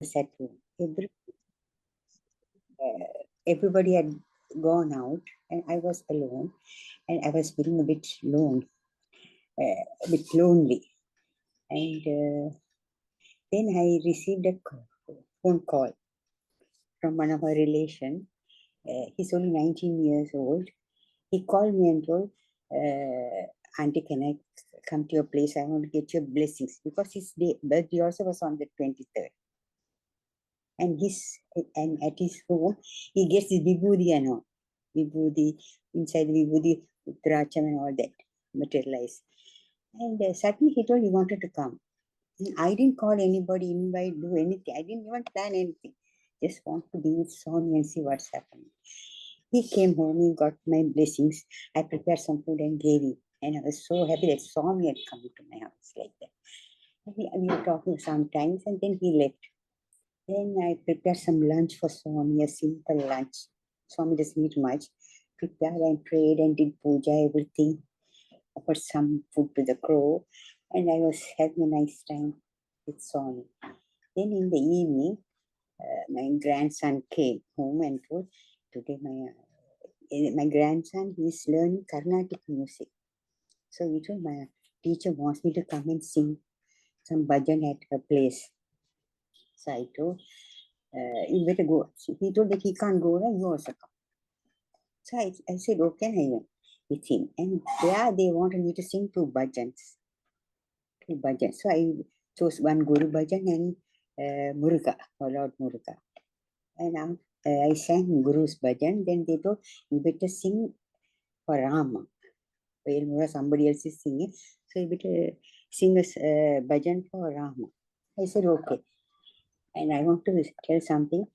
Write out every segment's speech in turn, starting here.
Sathya. Everybody had gone out, and I was alone, and I was feeling a bit a bit lonely. And then I received a phone call from one of our relations. He's only 19 years old. He called me and told, Auntie, can I come to your place? I want to get your blessings. Because his birthday also was on the 23rd. And at his home, he gets the vibhuti and all. Vibhuti, inside the vibhuti, Uttaracham and all that materialized. And suddenly he told he wanted to come. And I didn't call anybody, invite, do anything. I didn't even plan anything. Just want to be with Swami and see what's happening. He came home, he got my blessings. I prepared some food and gave him. And I was so happy that Swami had come to my house like that. And we were talking sometimes, and then he left. Then I prepared some lunch for Swami, a simple lunch. Swami doesn't eat much. Prepared and prayed and did puja, everything. I put some food to the crow, and I was having a nice time with Swami. Then in the evening, my grandson came home and told, today my grandson is learning Carnatic music. So he told, my teacher wants me to come and sing some bhajan at her place. So I told, you better go. He told that he can't go, right? You also come. So I said, okay, I went with him. And there they wanted me to sing two bhajans. So I chose one Guru bhajan and Muruga, or Lord Muruga. And I sang Guru's bhajan. Then they told, you better sing for Rama. Well, somebody else is singing. So you better sing a bhajan for Rama. I said, okay. And I want to tell something.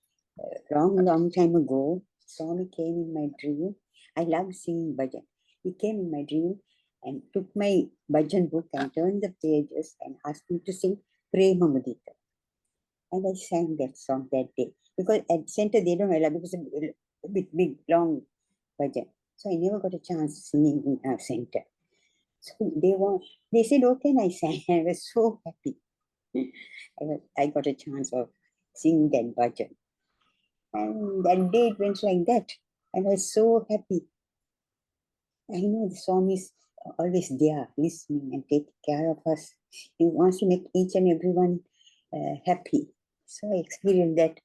Long time ago, Swami came in my dream. I love singing bhajan. He came in my dream and took my bhajan book and turned the pages and asked me to sing Prema Mudita. And I sang that song that day. Because at center they don't allow, because it's a big, long bhajan. So I never got a chance singing in our center. So they said, okay, and I sang. I was so happy. I got a chance of singing that bhajan. And that day it went like that. And I was so happy. I know the Swami is always there, listening and taking care of us. He wants to make each and everyone happy. So I experienced that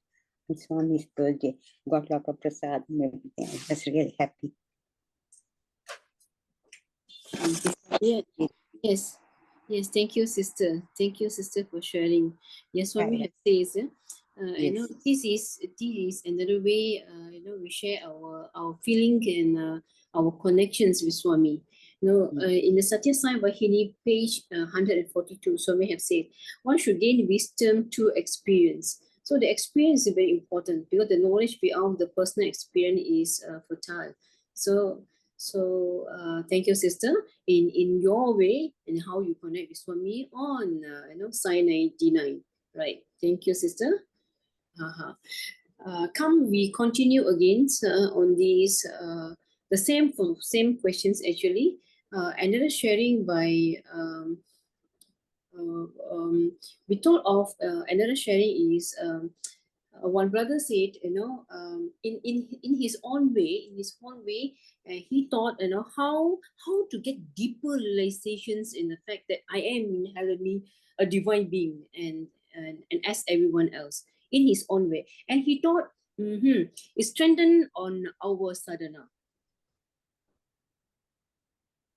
on Swami's birthday. Got a lot of prasad and everything. I was really happy. Yeah. Yes, thank you, sister. Thank you, sister, for sharing. Yes, Swami has says, Yes. this is another way, we share our feeling and our connections with Swami. In the Sathya Sai Vahini, page 142, Swami have said, one should gain wisdom through experience. So the experience is very important because the knowledge beyond the personal experience is fertile. So thank you, sister, in your way and how you connect with Swami on Sai 99. Right. Thank you, sister. Come, we continue again on these the same questions actually. Another sharing by we thought of another sharing is one brother said, in his own way, he thought, how to get deeper realizations in the fact that I am inherently a divine being and as everyone else in his own way, and he thought, it strengthened on our sadhana.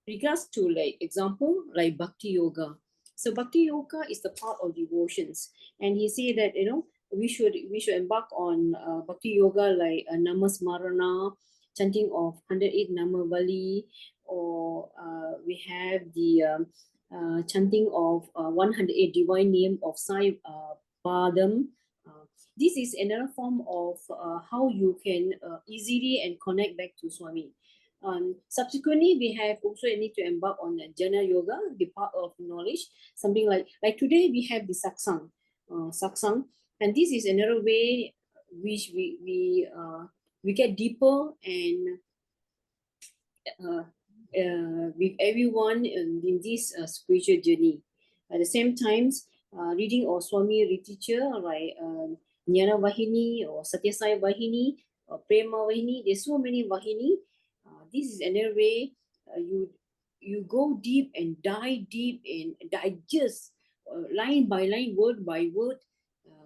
Regards to like example like bhakti yoga. So bhakti yoga is the part of devotions, and he said that we should embark on bhakti yoga like namasmarana, chanting of 108 Namavali, or we have the chanting of 108 divine name of Sai Padam. This is another form of how you can easily and connect back to Swami. Subsequently, we have also need to embark on the Jana Yoga, the part of knowledge, something like today we have the satsang, and this is another way which we get deeper and with everyone in this spiritual journey. At the same time, reading or Swami literature like Jnana Vahini or Sathya Sai Vahini or Prema Vahini. There's so many Vahini. This is another way you go deep and dive deep and digest line by line, word by word,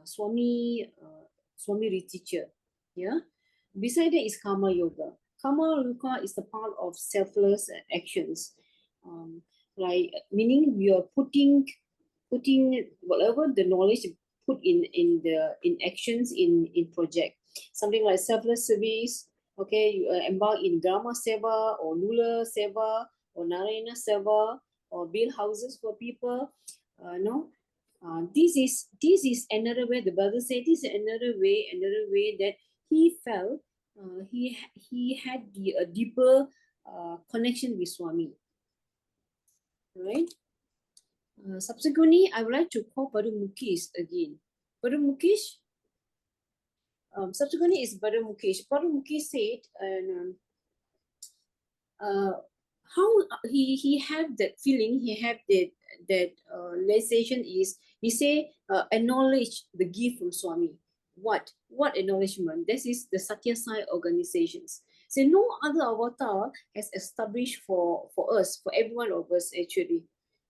Swami literature. Yeah. Beside that is Karma Yoga. Karma Yoga is the part of selfless actions. Like meaning you're putting whatever the knowledge put in actions in project, something like selfless service. Okay, you embark in Grama Seva or Lula Seva or Narayana Seva or build houses for people. No, this is another way. The brother said this is another way that he felt he had a deeper connection with Swami, right? Subsequently, I would like to call Brother Mukesh again. Brother Mukesh, subsequently is Brother Mukesh. Brother Mukesh said, and how he had that feeling, he had that realization is, he say, acknowledge the gift from Swami. What acknowledgement? This is the Sathya Sai organizations. So no other avatar has established for us, for every one of us actually.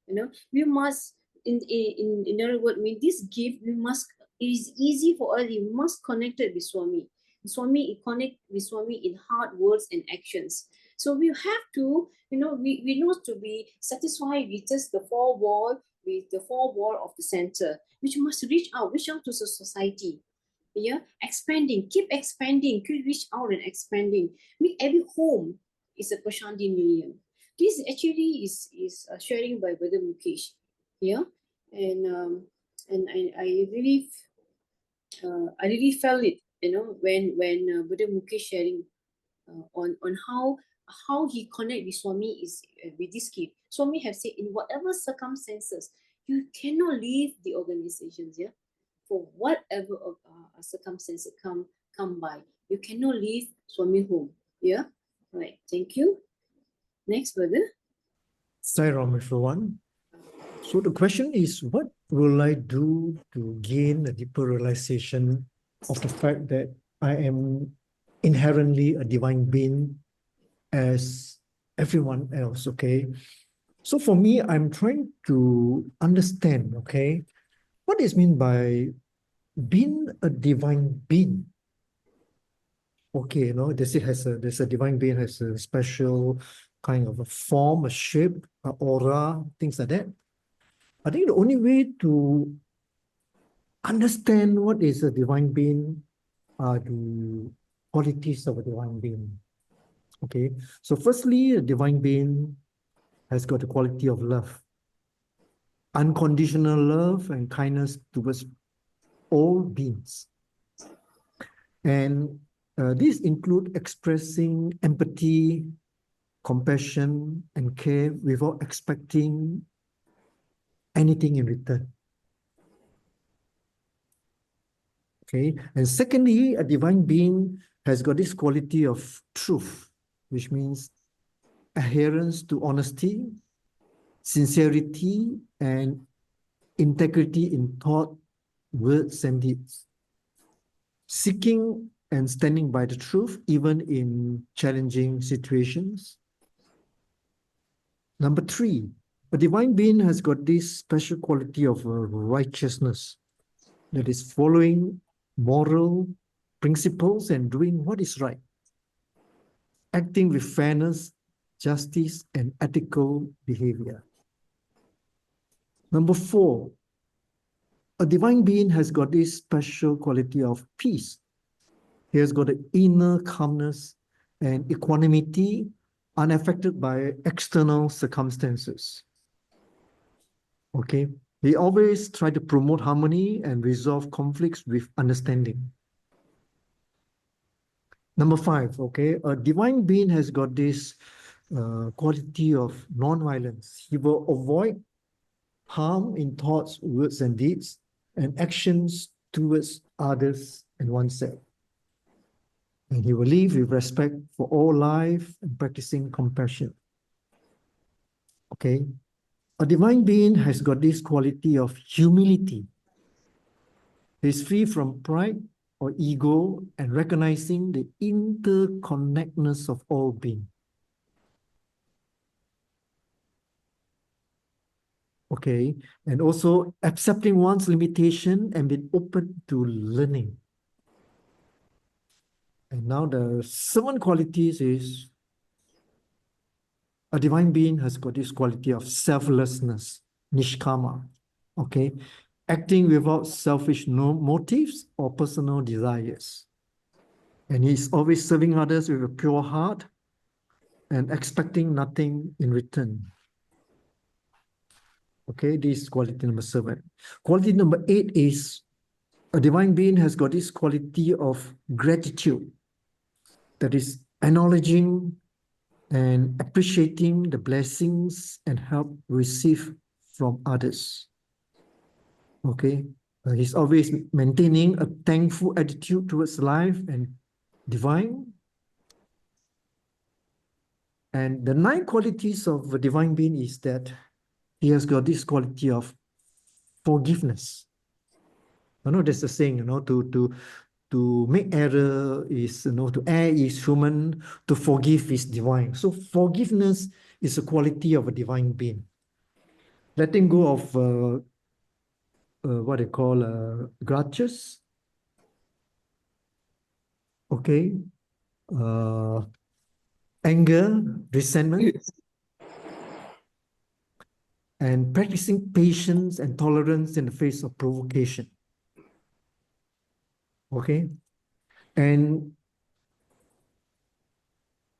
You know, we must in other words, with this gift, we must, it is easy for us, we must connect it with Swami. Swami, connect with Swami in heart, words, and actions. So we have to, we not to be satisfied with just the four wall, with the four wall of the center, which must reach out to the society. Yeah, expanding, keep reach out and expanding. Make every home is a Prashandi Nilayam. This actually is sharing by Brother Mukesh. Yeah, and I really felt it, when Brother Mukesh sharing on how he connect with Swami is with this gift. Swami have said, in whatever circumstances, you cannot leave the organizations. Yeah, for whatever circumstances come by, you cannot leave Swami home. Yeah, right. Thank you. Next, brother. Sai Ram, everyone. So the question is, what will I do to gain a deeper realization of the fact that I am inherently a divine being as everyone else, okay? So for me, I'm trying to understand, okay, what is meant by being a divine being. Okay, there's a divine being has a special kind of a form, a shape, an aura, things like that. I think the only way to understand what is a divine being are the qualities of a divine being. Okay, so firstly, a divine being has got the quality of love, unconditional love and kindness towards all beings. And these include expressing empathy, compassion, and care without expecting anything in return. Okay, and secondly, a divine being has got this quality of truth, which means adherence to honesty, sincerity, and integrity in thought, words, and deeds. Seeking and standing by the truth, even in challenging situations. Number three, a divine being has got this special quality of righteousness, that is following moral principles and doing what is right, acting with fairness, justice, and ethical behavior. Number four, a divine being has got this special quality of peace. He has got an inner calmness and equanimity, unaffected by external circumstances. Okay, he always try to promote harmony and resolve conflicts with understanding. Number five, okay, a divine being has got this quality of non-violence. He will avoid harm in thoughts, words, and deeds, and actions towards others and oneself. And he will live with respect for all life and practicing compassion. Okay. A divine being has got this quality of humility. He's free from pride or ego and recognizing the interconnectedness of all being. Okay, and also accepting one's limitation and being open to learning. And now the 7 qualities is a divine being has got this quality of selflessness, nishkama. Okay, acting without selfish motives or personal desires. And he's always serving others with a pure heart and expecting nothing in return. Okay, this is quality number 7. Quality number 8 is a divine being has got this quality of gratitude, that is acknowledging and appreciating the blessings and help received from others. Okay, he's always maintaining a thankful attitude towards life and divine. And the 9 qualities of a divine being is that he has got this quality of forgiveness. You know, there's a saying, to make error is, to err is human, to forgive is divine. So forgiveness is a quality of a divine being. Letting go of what they call grudges, okay, anger, resentment, and practicing patience and tolerance in the face of provocation. Okay, and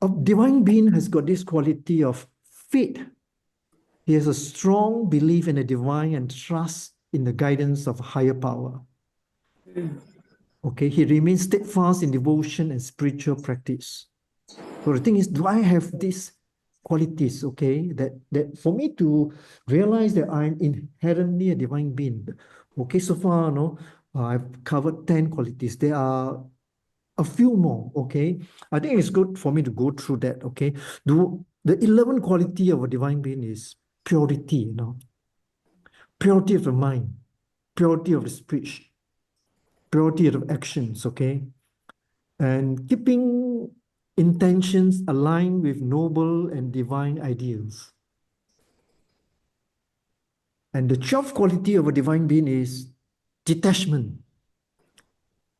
a divine being has got this quality of faith. He has a strong belief in the divine and trust in the guidance of higher power. Okay, he remains steadfast in devotion and spiritual practice. So the thing is, do I have these qualities? Okay, that for me to realize that I'm inherently a divine being. Okay, so far, I've covered 10 qualities. There are a few more. Okay, I think it's good for me to go through that. Okay, the 11th quality of a divine being is purity. Purity of the mind, purity of the speech, purity of actions. Okay, and keeping intentions aligned with noble and divine ideals. And the 12th quality of a divine being is detachment,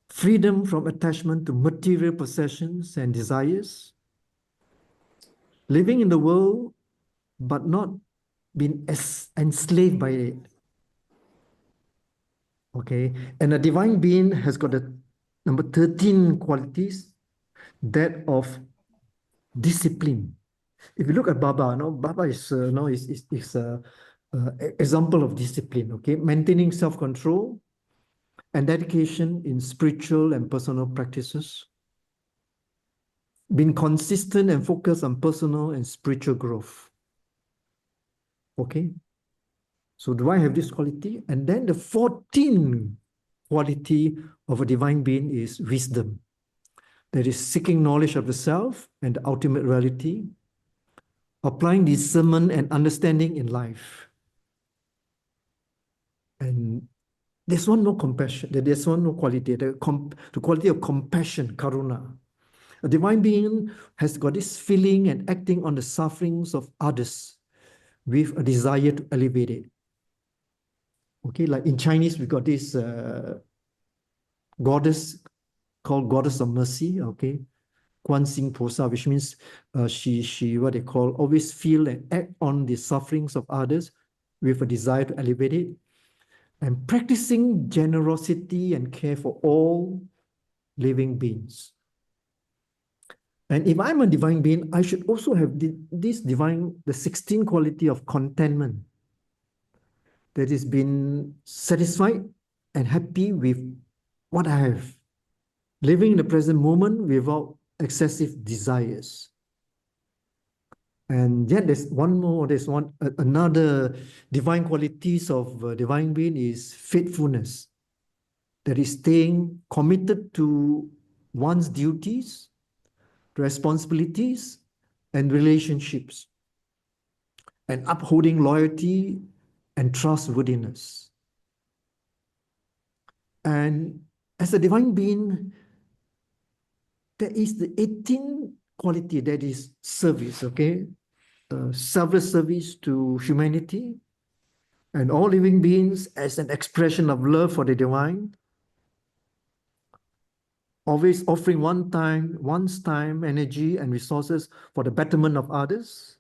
freedom from attachment to material possessions and desires, living in the world but not being enslaved by it. Okay, and a divine being has got the number 13 qualities, that of discipline. If you look at Baba, Baba is example of discipline. Okay, maintaining self-control and dedication in spiritual and personal practices, being consistent and focused on personal and spiritual growth. Okay, so do I have this quality? And then the 14th quality of a divine being is wisdom. That is seeking knowledge of the self and the ultimate reality, applying discernment and understanding in life. And there's one more compassion, there's one more quality, the quality of compassion, karuna. A divine being has got this feeling and acting on the sufferings of others with a desire to elevate it. Okay, like in Chinese, we got this goddess called Goddess of Mercy, okay, Guan Xing Posa, which means she what they call always feel and act on the sufferings of others with a desire to elevate it, and practicing generosity and care for all living beings. And if I'm a divine being, I should also have this divine, the 16 quality of contentment, that is being satisfied and happy with what I have, living in the present moment without excessive desires. And yet there's another divine qualities of divine being is faithfulness, that is staying committed to one's duties, responsibilities, and relationships. and upholding loyalty and trustworthiness. And as a divine being, there is the 18th quality, that is service, okay? Selfless service to humanity and all living beings as an expression of love for the divine, always offering one's time, energy, and resources for the betterment of others.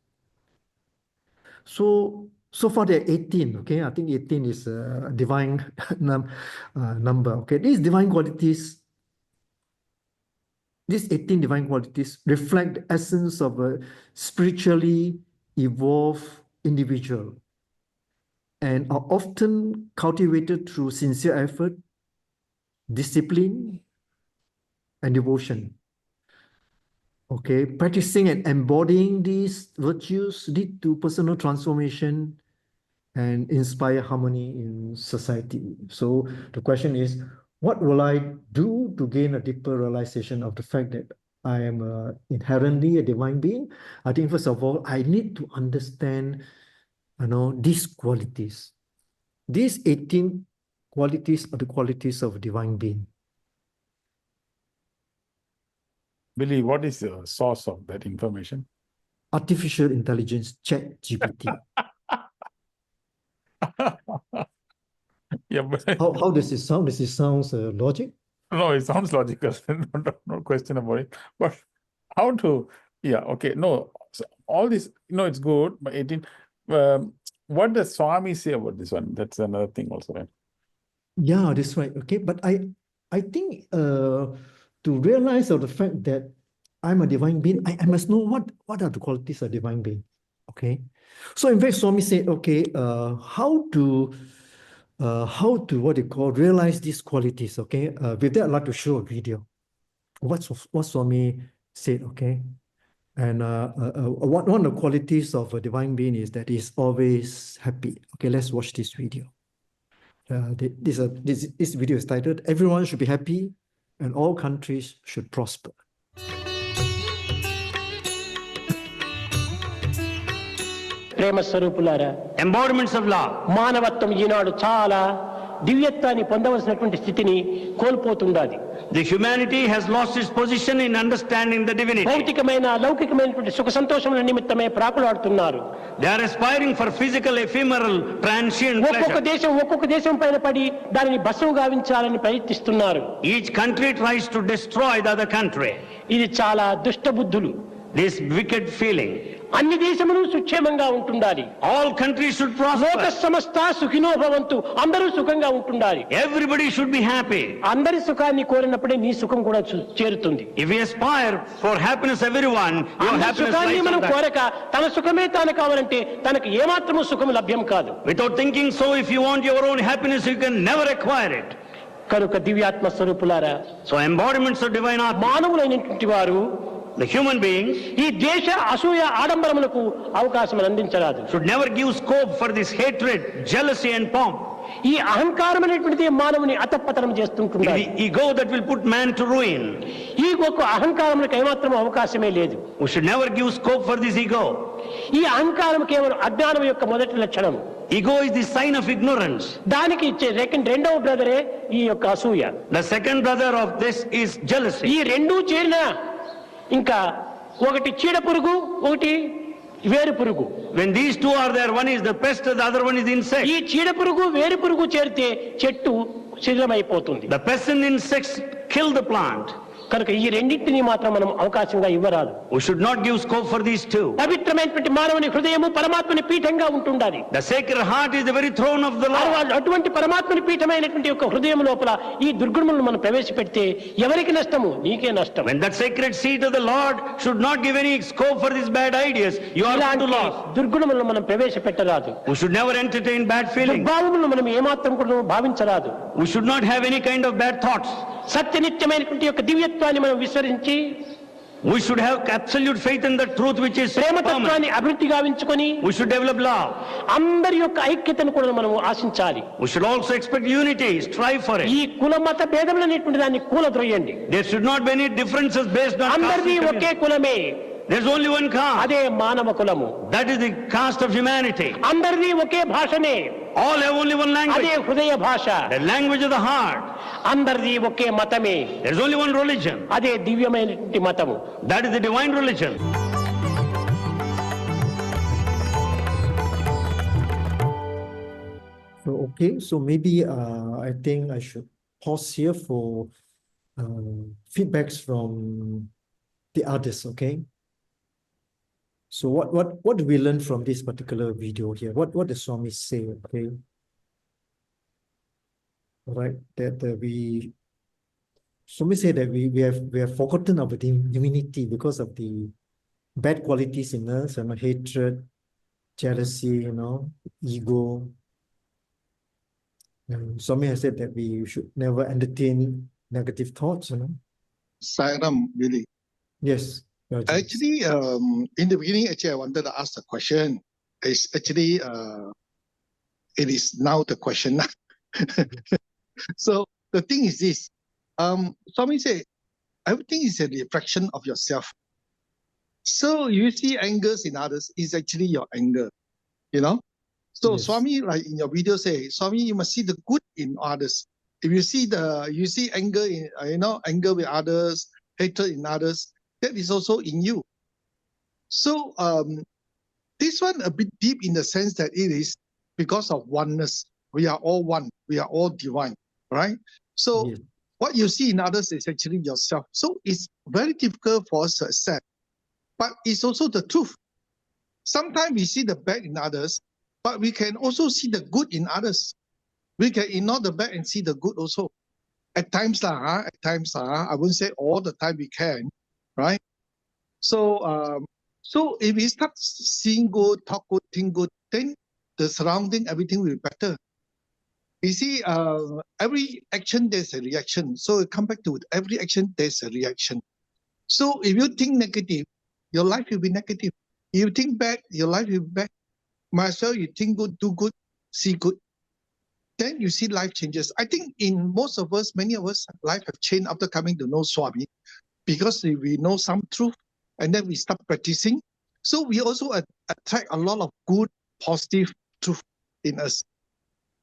So far there are 18, okay? I think 18 is a divine number, okay? These 18 divine qualities reflect the essence of a spiritually evolved individual and are often cultivated through sincere effort, discipline, and devotion. Okay, practicing and embodying these virtues lead to personal transformation and inspire harmony in society. So the question is, what will I do to gain a deeper realization of the fact that I am inherently a divine being? I think first of all, I need to understand, these qualities. These 18 qualities are the qualities of a divine being. Billy, what is the source of that information? Artificial intelligence, ChatGPT. Yeah, but How does it sound? Does it sound logic? no, it sounds logical. No question about it. But how to? Yeah, okay. No, so all this. It's good. But 18. What does Swami say about this one? That's another thing also, right? Yeah, that's right. Okay, but I think to realize of the fact that I'm a divine being, I must know what are the qualities of divine being. Okay, so in fact, Swami said, okay, how to realize these qualities. Okay, with that, I'd like to show a video. What Swami said. Okay, and one of the qualities of a divine being is that he's always happy. Okay, let's watch this video. This video is titled, "Everyone should be happy and all countries should prosper." ప్రేమ స్వరూపులారా, ఎంబోడిమెంట్స్ of love, మానవత్వం ఈనాడు చాలా దివ్యత్వాన్ని పొందవలసినటువంటి స్థితిని కోల్పోతుండాది. The humanity has lost its position in understanding the divinity. భౌతికమైన లౌకికమైనటువంటి సుఖ సంతోషముల నిమిత్తమే ప్రాకులాడుతున్నారు. They are aspiring for physical, ephemeral, transient pleasure. ఒక్కొక్క దేశం పైన పడి దానిని భస్మం గావించాలని ప్రయత్నిస్తున్నారు. Each country tries to destroy the other country. ఇది చాలా దుష్ట బుద్ధులు. This wicked feeling. అన్ని దేశములు సుక్షేమంగా ఉంటుండాలి. All countries should prosper. లోక సమస్త సుఖినో భవంతు, అందరూ సుఖంగా ఉంటుండాలి. Everybody should be happy. అందరి సుఖాన్ని కోరినప్పుడే నీ సుఖం కూడా చేరుతుంది. If we aspire for happiness everyone, your happiness సుఖాన్ని మనం lies on కోరక తన సుఖమే తాను కావాలంటే తనకు ఏమాత్రము సుఖం లభ్యం కాదు. Without thinking so, if you want your own happiness, you can never acquire it. కనుక దివ్యాత్మ స్వరూపులారా, So embodiments of divine art, మానవులైనటువంటి వారు, the human beings, ఈ దేశ అసూయ ఆడంబరములకు అవకాశం అందించరాదు. should never give scope for this hatred, jealousy and pomp. ఈ అహంకారం అనేటువంటిది మానవుని అతపతనం చేస్తుంటుంది. The ego that will put man to ruin. ఈ ఒక అహంకారములకు ఏమాత్రం అవకాశమే లేదు. We should never give scope for this ego. ఈ అహంకారం కేవలం అజ్ఞానం యొక్క మొదటి లక్షణం. Ego is the sign of ignorance. దానికి ఇచ్చే రెండవ బ్రదరే ఈ యొక్క అసూయ. The second brother of this is jealousy. ఈ రెండూ చేరిన ఇంకా ఒకటి చీడ పురుగు, ఒకటి వేరు పురుగు. When these two are there, one is the pest, the other one is the insect. ఈ చీడ పురుగు వేరు పురుగు చేరితే చెట్టు శిథిలమైపోతుంది. The pest and insects kill the plant. కనుక ఈ రెండింటిని మాత్రం మనం అవకాశంగా ఇవ్వరాదు. We should not give scope for these two. పవిత్రమైనటువంటి మానవుని హృదయము పరమాత్మని పీఠంగా ఉంటుండాలి. The sacred heart is the very throne of the Lord. అటువంటి పరమాత్మని పీఠమైనటువంటి యొక్క హృదయం లోపల ఈ దుర్గుణములను మనం ప్రవేశపెడితే ఎవరికి నష్టము? నీకే నష్టం. When that sacred seat of the Lord should not give any scope for these bad ideas, you are going to lose. దుర్గుణములను మనం ప్రవేశపెట్టరాదు. We should never entertain bad feelings. దుర్భావములను మనం ఏమాత్రం కూడా భావించరాదు. We should not have any kind of bad thoughts. సత్యనిత్యమైనటువంటి యొక్క దివ్యత్వాన్ని మనం విస్మరించి, We should have absolute faith in the truth which is ప్రేమతత్వాన్ని permanent. అభివృద్ధి గావించుకొని We should develop love. అందరి యొక్క ఐక్యతను కూడా మనం ఆశించాలి. We should also expect unity, strive for ఈ it. కుల మత భేదములు అనేటువంటి దాన్ని కూలద్రోయండి. There should not be any differences based on caste అందరిది and ఒకే community. కులమే. There's only one caste. అదే మానవ కులము. That is the caste of humanity. అందరిది ఒకే భాషనే. All have only one అదే language. హృదయ భాష. The language of the heart. అందరిది ఒకే మతమే. There's only one religion. అదే దివ్యమైన మతము. That is the divine religion. So, okay, so maybe I think I should pause here for feedbacks from the others, okay? So what do we learn from this particular video here? What does Swami say, okay? All right, that Swami said that we have forgotten our divinity because of the bad qualities in us, hatred, jealousy, ego. And Swami has said that we should never entertain negative thoughts, Sairam, really. Yes. Actually, in the beginning, I wanted to ask the question. It's actually, it is now the question. So the thing is this. Swami said, everything is a reflection of yourself. So you see angers in others is actually your anger, So Yes. Swami, like in your video, say, Swami, you must see the good in others. If you see anger in, anger with others, hatred in others, that is also in you. So this one a bit deep in the sense that it is because of oneness. We are all one. We are all divine, right? So Yes. what you see in others is actually yourself. So it's very difficult for us to accept, but it's also the truth. Sometimes we see the bad in others, but we can also see the good in others. We can ignore the bad and see the good also. At times, I wouldn't say all the time we can, right? So, so if we start seeing good, talk good, think good, then the surrounding, everything will be better. You see, every action, there's a reaction. So come back to it. Every action, there's a reaction. So if you think negative, your life will be negative. If you think bad, your life will be bad. Might as well you think good, do good, see good. Then you see life changes. I think in most of us, many of us, life have changed after coming to know Swami, because we know some truth and then we start practicing. So we also attract a lot of good, positive truth in us.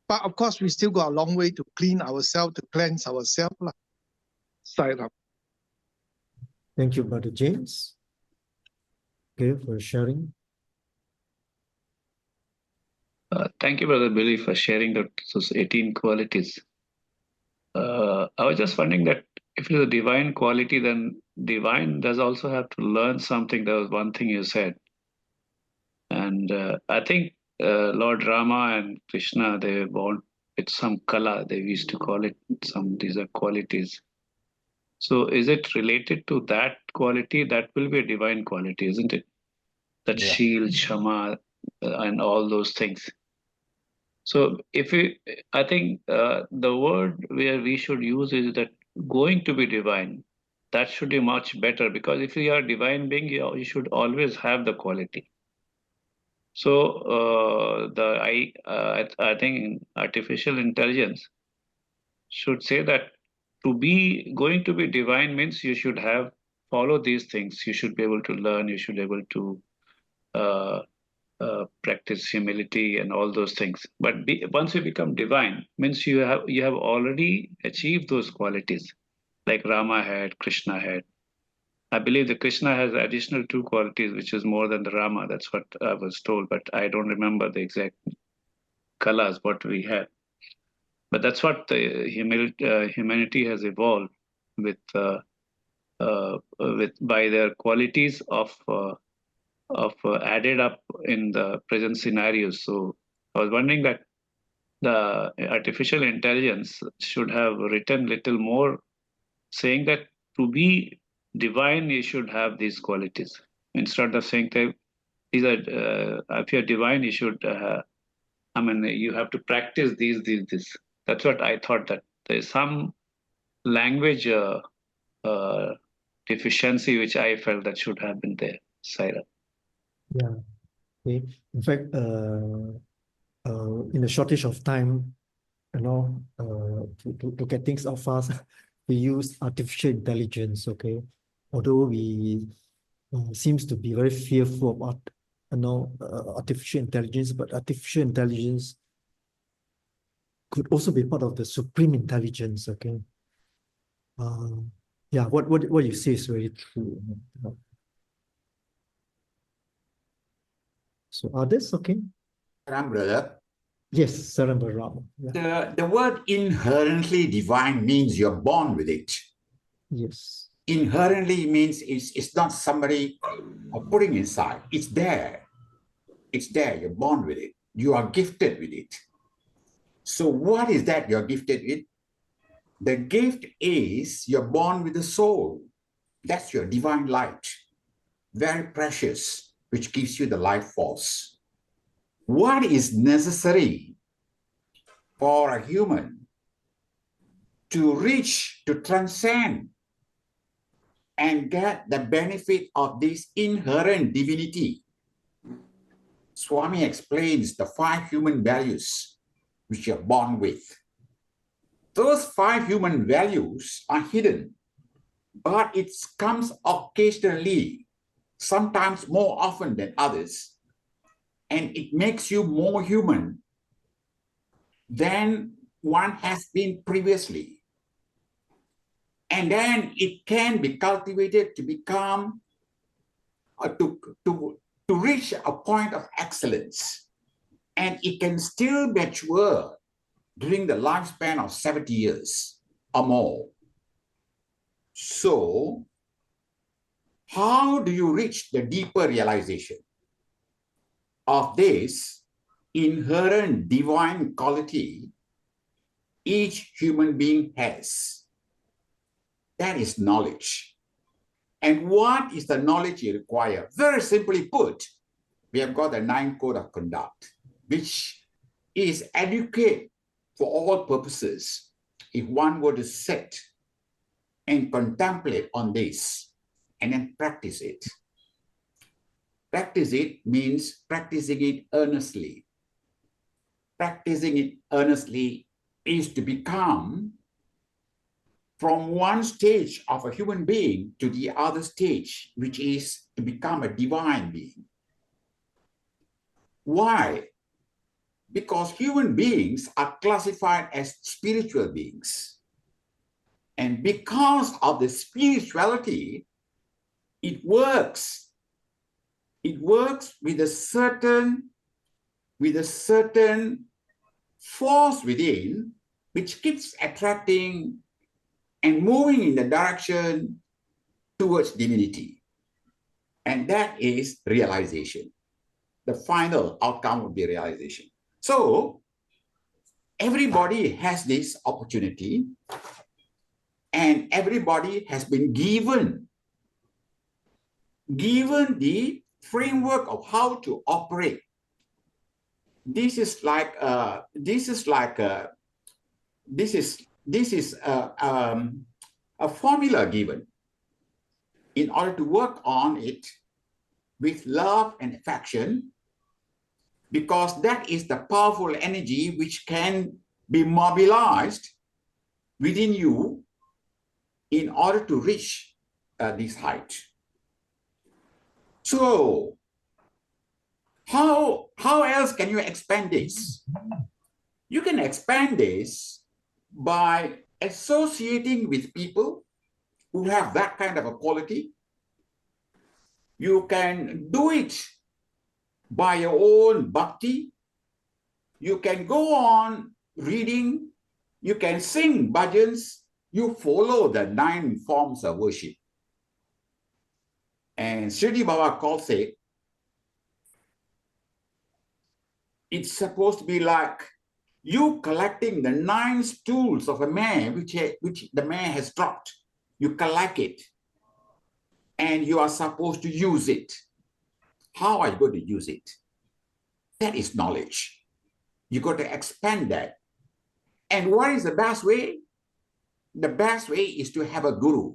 But of course, we still got a long way to clean ourselves, to cleanse ourselves. Sairam. Thank you, Brother James. Okay, for sharing. Thank you, Brother Billy, for sharing those 18 qualities. I was just wondering that if it is a divine quality, then divine does also have to learn something. That was one thing you said. And I think Lord Rama and Krishna, they were born with some kala, they used to call it, these are qualities. So is it related to that quality? That will be a divine quality, isn't it? That Yeah. shield, Shama, and all those things. So I think the word where we should use is that going to be divine. That should be much better, because if you are a divine being, you should always have the quality. So I think artificial intelligence should say that going to be divine means you should follow these things. You should be able to learn. You should be able to practice humility and all those things. But once you become divine, means you have already achieved those qualities, like Rama had, Krishna had. I believe that Krishna has additional 2 qualities, which is more than the Rama. That's what I was told, but I don't remember the exact colors what we had. But that's what the humanity has evolved with by their qualities of added up in the present scenarios. So I was wondering that the artificial intelligence should have written little more, saying that to be divine, you should have these qualities, instead of saying that these are if you're divine, you should you have to practice these. That's what I thought, that there's some language deficiency which I felt that should have been there. Saira. Yeah. Okay. In fact, in a shortage of time, to get things out fast, we use artificial intelligence. Okay, although we seems to be very fearful of artificial intelligence, but artificial intelligence could also be part of the supreme intelligence. Okay. Yeah, what you say is very true. So others, okay? Ram, brother. Yes, Sarambaram. Yeah. The word inherently divine means you're born with it. Yes. Inherently means it's not somebody putting inside. It's there. It's there. You're born with it. You are gifted with it. So what is that you're gifted with? The gift is you're born with the soul. That's your divine light. Very precious, which gives you the life force. What is necessary for a human to reach, to transcend, and get the benefit of this inherent divinity? Swami explains the 5 human values which you're born with. Those 5 human values are hidden, but it comes occasionally, sometimes more often than others, and it makes you more human than one has been previously. And then it can be cultivated to become, to reach a point of excellence. And it can still mature during the lifespan of 70 years or more. So, how do you reach the deeper realization of this inherent divine quality each human being has? That is knowledge. And what is the knowledge you require? Very simply put, we have got the 9 code of conduct, which is adequate for all purposes. If one were to sit and contemplate on this and then practice it. Practice it means practicing it earnestly. Practicing it earnestly is to become from one stage of a human being to the other stage, which is to become a divine being. Why? Because human beings are classified as spiritual beings. And because of the spirituality, it works. It works with a certain force within, which keeps attracting and moving in the direction towards divinity. And that is realization. The final outcome would be realization. So everybody has this opportunity, and everybody has been given the framework of how to operate. This is a formula given in order to work on it with love and affection, because that is the powerful energy which can be mobilized within you in order to reach this height. So, how else can you expand this? You can expand this by associating with people who have that kind of a quality. You can do it by your own bhakti. You can go on reading. You can sing bhajans. You follow the 9 forms of worship. And Shirdi Baba calls it, it's supposed to be like you collecting the 9 stools of a man which the man has dropped. You collect it and you are supposed to use it. How are you going to use it? That is knowledge. You got to expand that. And what is the best way? The best way is to have a guru.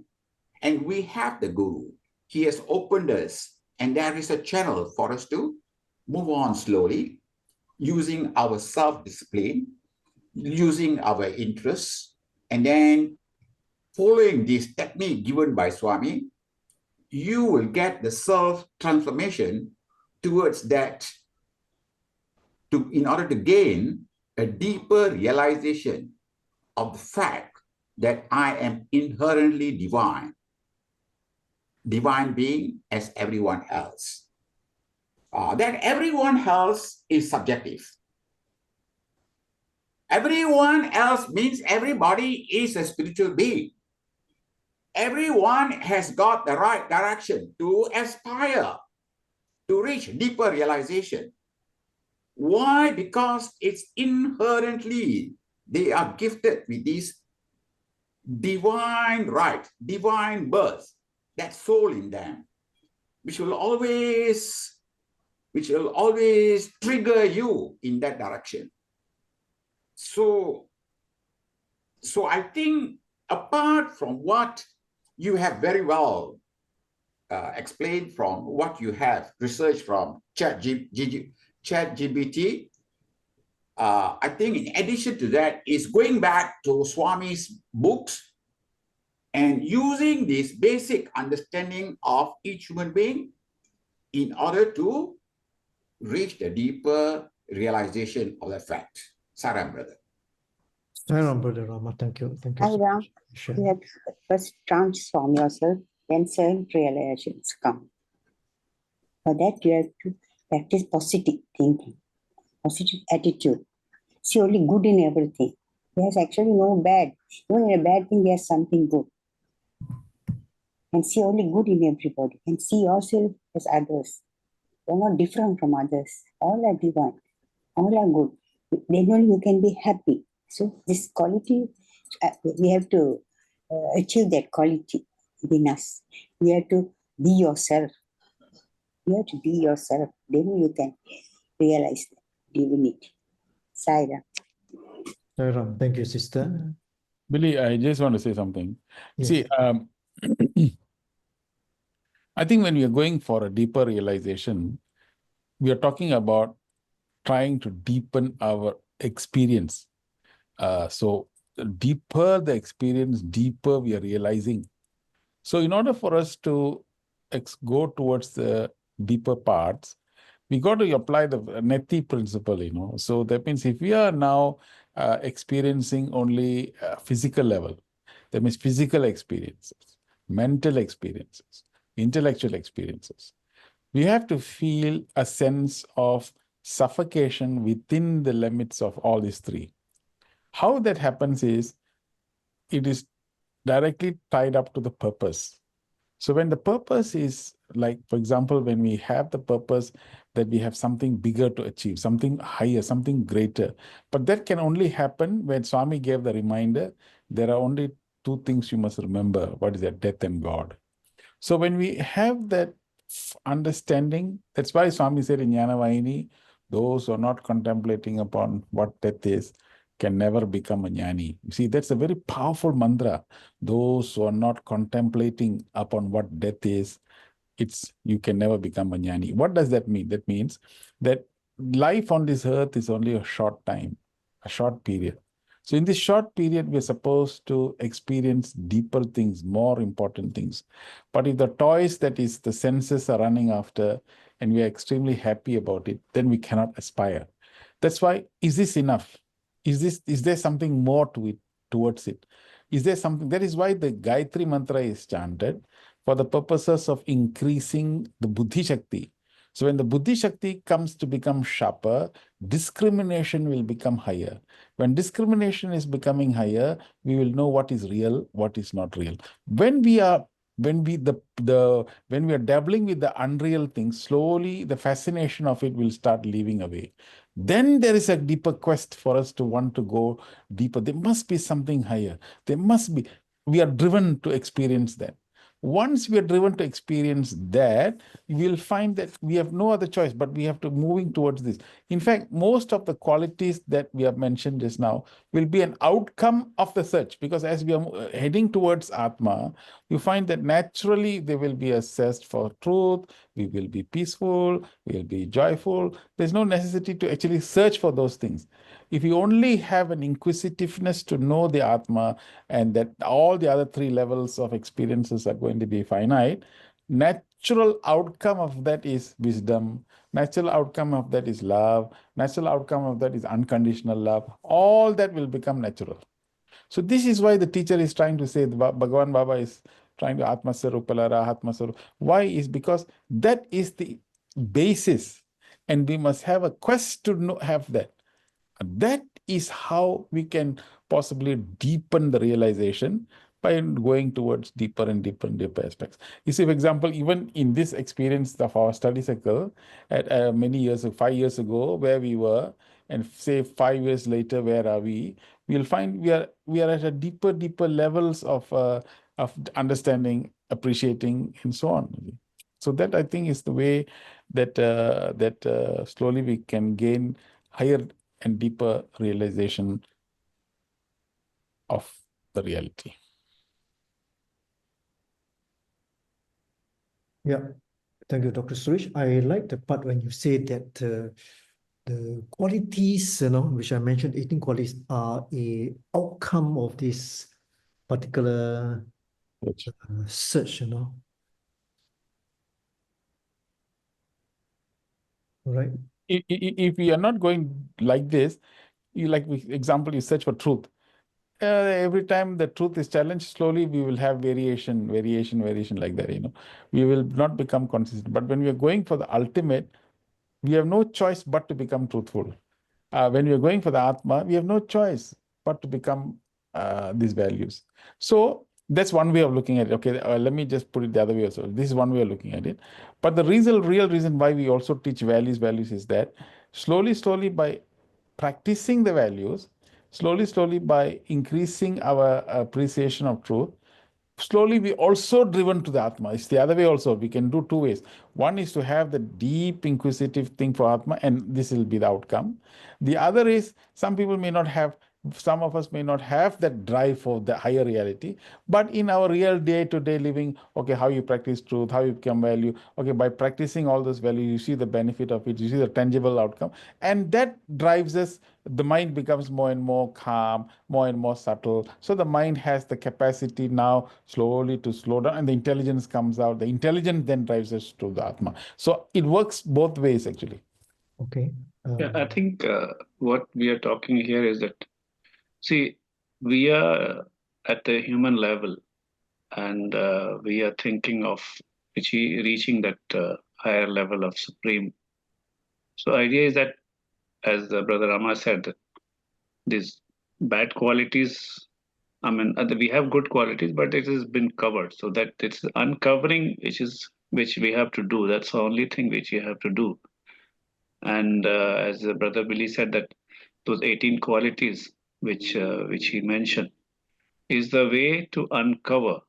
And we have the guru. He has opened us, and there is a channel for us to move on slowly, using our self-discipline, using our interests, and then following this technique given by Swami, you will get the self-transformation towards that in order to gain a deeper realization of the fact that I am inherently divine. Divine being as everyone else. That everyone else is subjective. Everyone else means everybody is a spiritual being. Everyone has got the right direction to aspire to reach deeper realization. Why? Because it's inherently, they are gifted with this divine right, divine birth, that soul in them, which will always trigger you in that direction. So I think apart from what you have very well explained from what you have researched from ChatGPT, I think in addition to that is going back to Swami's books and using this basic understanding of each human being in order to reach the deeper realization of the fact. Saram, brother. Saram, Brother Rama. Thank you. Thank you Hi, so Ram. much. Sure. You have to first transform yourself, then self-realizations come. For that, you have to practice positive thinking, positive attitude. See only good in everything. There's actually no bad. Even in a bad thing, there's something good. And see only good in everybody. And see yourself as others. You're not different from others. All are divine. All are good. Then only you can be happy. So this quality, we have to achieve that quality within us. You have to be yourself. You have to be yourself. Then you can realize that divinity. Saira. Saram. Thank you, sister. Billy, I just want to say something. Yes. See, I think when we are going for a deeper realization, we are talking about trying to deepen our experience. So deeper the experience, deeper we are realizing. So in order for us to go towards the deeper parts, we got to apply the Neti principle, So that means if we are now experiencing only physical level, that means physical experiences, mental experiences, intellectual experiences, we have to feel a sense of suffocation within the limits of all these three. How that happens is, it is directly tied up to the purpose. So when the purpose is like, for example, when we have the purpose that we have something bigger to achieve, something higher, something greater, but that can only happen when Swami gave the reminder, there are only two things you must remember. What is that? Death and God. So when we have that understanding, that's why Swami said in Jnanavahini, those who are not contemplating upon what death is can never become a jnani. You see, that's a very powerful mantra. Those who are not contemplating upon what death is, you can never become a jnani. What does that mean? That means that life on this earth is only a short time, a short period. So in this short period, we're supposed to experience deeper things, more important things. But if the toys that is the senses are running after, and we are extremely happy about it, then we cannot aspire. That's why, is this enough? Is there something more to it, towards it? Is there something? That is why the Gayatri mantra is chanted for the purposes of increasing the Buddhi Shakti. So when the Buddhi Shakti comes to become sharper, discrimination will become higher. When discrimination is becoming higher, we will know what is real, what is not real. When we are dabbling with the unreal things, slowly the fascination of it will start leaving away. Then there is a deeper quest for us to want to go deeper. There must be something higher. There must be. We are driven to experience that. Once we are driven to experience that, we'll find that we have no other choice, but we have to moving towards this. In fact, most of the qualities that we have mentioned just now will be an outcome of the search, because as we are heading towards Atma, you find that naturally there will be a search for truth, we will be peaceful, we will be joyful. There's no necessity to actually search for those things. If you only have an inquisitiveness to know the Atma, and that all the other three levels of experiences are going to be finite, natural outcome of that is wisdom, natural outcome of that is love, natural outcome of that is unconditional love. All that will become natural. So this is why the teacher is trying to say, Bhagawan Baba is trying to Atma Sarupalara, Atma Sarup. Why? Is because that is the basis, and we must have a quest to have that. That is how we can possibly deepen the realization by going towards deeper and deeper and deeper aspects. You see, for example, even in this experience of our study cycle, at many years, 5 years ago, where we were, and say 5 years later, where are we? We'll find we are at a deeper levels of understanding, appreciating, and so on. So that, I think, is the way that slowly we can gain higher and deeper realization of the reality. Yeah, thank you, Dr. Suresh. I like the part when you say that the qualities, which I mentioned, 18 qualities, are a outcome of this particular search, Right. If we are not going like this, example, you search for truth. Every time the truth is challenged, slowly we will have variation like that. We will not become consistent. But when we are going for the ultimate, we have no choice but to become truthful. When we are going for the Atma, we have no choice but to become these values. So that's one way of looking at it. Okay, let me just put it the other way also. This is one way of looking at it. But the real reason why we also teach values is that slowly by practicing the values, slowly by increasing our appreciation of truth, slowly we also driven to the Atma. It's the other way also. We can do two ways. One is to have the deep inquisitive thing for Atma, and this will be the outcome. The other is, some people may not have, some of us may not have that drive for the higher reality, but in our real day-to-day living, okay, how you practice truth, how you become value, okay, by practicing all those values, you see the benefit of it, you see the tangible outcome, and that drives us. The mind becomes more and more calm, more and more subtle. So the mind has the capacity now slowly to slow down, and the intelligence comes out. The intelligence then drives us to the Atma. So it works both ways, actually. Okay. Yeah, I think what we are talking here is that, see, we are at the human level, and we are thinking of reaching that higher level of supreme. So idea is that, as Brother Rama said, that these bad qualities, I mean, we have good qualities, but it has been covered. So that it's uncovering which we have to do. That's the only thing which you have to do. And as Brother Billy said, that those 18 qualities which he mentioned is the way to uncover.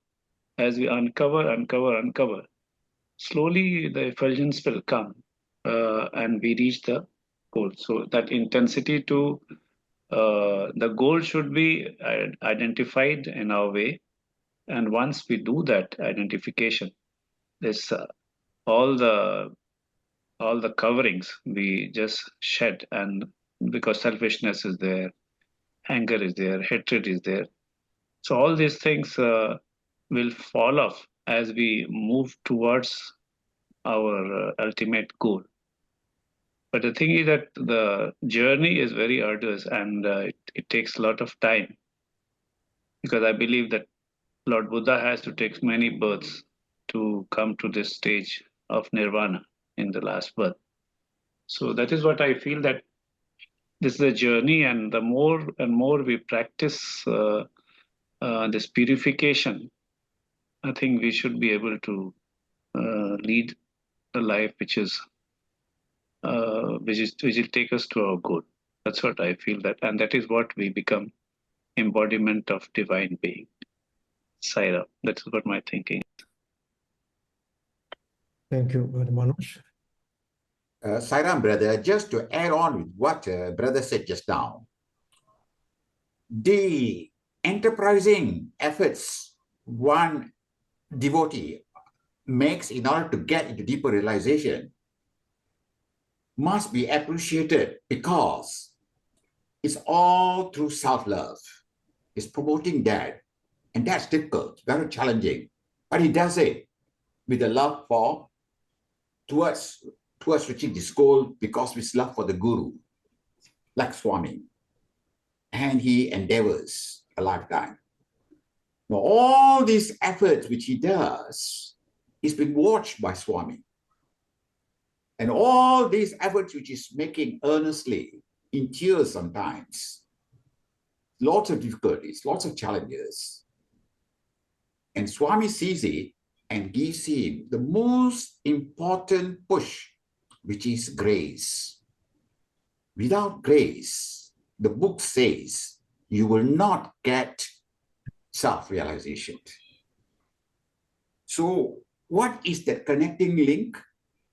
As we uncover, slowly the effulgence will come, and we reach the goal. So that intensity to the goal should be identified in our way. And once we do that identification, this all the coverings we just shed, and because selfishness is there, anger is there, hatred is there. So all these things will fall off as we move towards our ultimate goal. But the thing is that the journey is very arduous, and it takes a lot of time, because I believe that Lord Buddha has to take many births to come to this stage of nirvana in the last birth. So that is what I feel, that this is a journey, and the more and more we practice this purification, I think we should be able to lead a life which will take us to our goal. That's what I feel, that, and that is what we become, embodiment of divine being. Saira, that's what my thinking. Thank you, Brother Manoj. Sairam, brother, just to add on with what brother said just now, the enterprising efforts one devotee makes in order to get into deeper realization must be appreciated, because it's all through self-love. It's promoting that, and that's difficult, very challenging, but he does it with a love for towards reaching this goal because with love for the Guru, like Swami. And he endeavors a lifetime. Now, all these efforts which he does is being watched by Swami. And all these efforts which he's making earnestly, in tears sometimes, lots of difficulties, lots of challenges. And Swami sees it and gives him the most important push, which is grace. Without grace, the book says, you will not get self-realization. So what is that connecting link?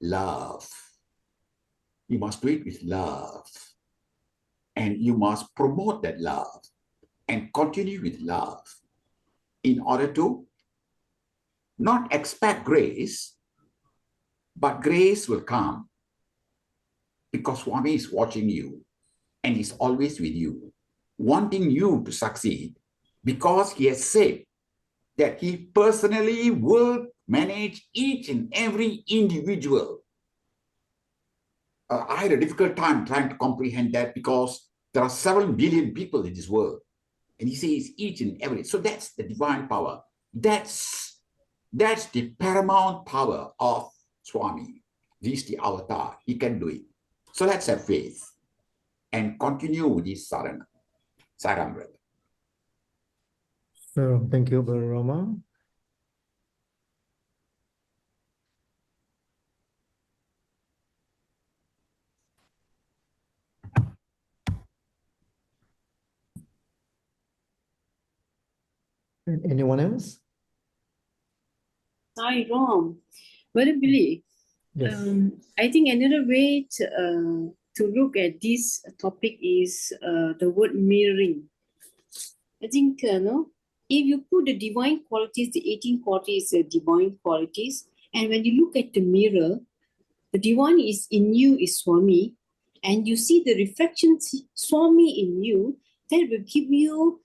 Love. You must do it with love. And you must promote that love and continue with love in order to not expect grace, but grace will come because Swami is watching you and is always with you, wanting you to succeed because he has said that he personally will manage each and every individual. I had a difficult time trying to comprehend that because there are 7 billion people in this world. And he says each and every. So that's the divine power. That's the paramount power of Swami. This is the avatar. He can do it. So let's have faith and continue with this sadhana. Saram, brother. So thank you, Brother Rama. Anyone else? Hi, Rom. Brother Billy, Yes. I think another way to look at this topic is the word mirroring. I think, no, if you put the divine qualities, the 18 qualities are divine qualities, and when you look at the mirror, the divine is in you is Swami, and you see the reflection Swami in you, that will give you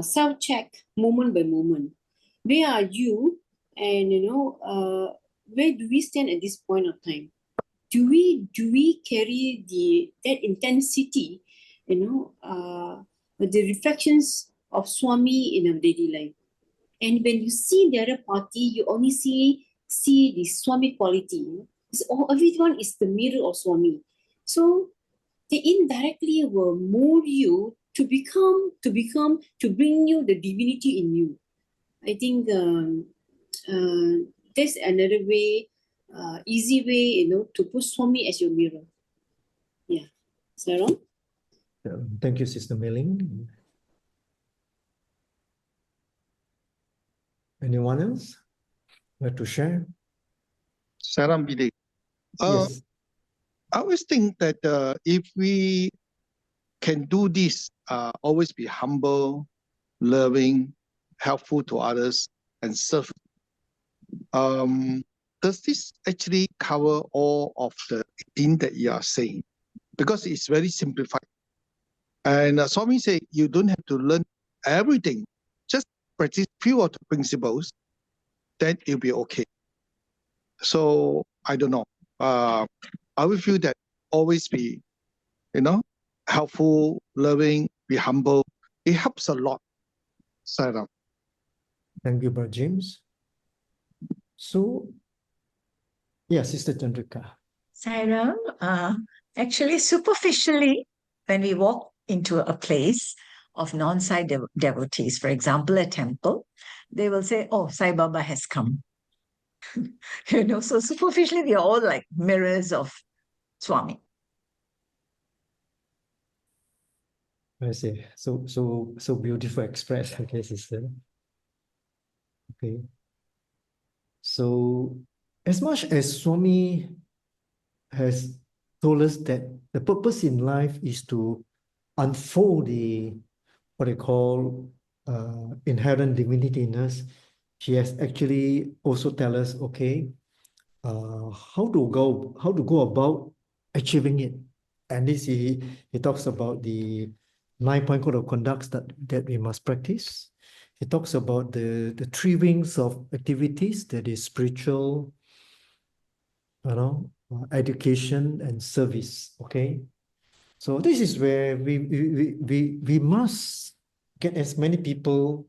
self-check moment by moment. Where are you? And where do we stand at this point of time? Do we carry that intensity, the reflections of Swami in our daily life? And when you see the other party, you only see the Swami quality. Everyone is the mirror of Swami. So they indirectly will mold you to bring you the divinity in you. I think that's another way, easy way, to put Swami as your mirror. Yeah. Sarah? Thank you, Sister Mei-Ling. Anyone else like to share? Saram Bide. Yes. I always think that if we can do this, always be humble, loving, helpful to others, and serve. Does this actually cover all of the things that you are saying? Because it's very simplified. And Swami said you don't have to learn everything. Just practice few of the principles, then it'll be okay. So I don't know. I will feel that always be, helpful, loving, be humble. It helps a lot. Saram. Thank you, Brother James. So, yeah, Sister Chandrika. Sairam, actually, superficially, when we walk into a place of non-Sai devotees, for example, a temple, they will say, oh, Sai Baba has come. So superficially, we are all like mirrors of Swami. I see. So beautiful expressed, okay, Sister. Okay. So, as much as Swami has told us that the purpose in life is to unfold what they call inherent divinity in us, he has actually also tell us, okay, how to go about achieving it. And this he talks about the 9-point code of conduct that we must practice. he talks about the three wings of activities, that is spiritual, education and service. Okay, so this is where we must get as many people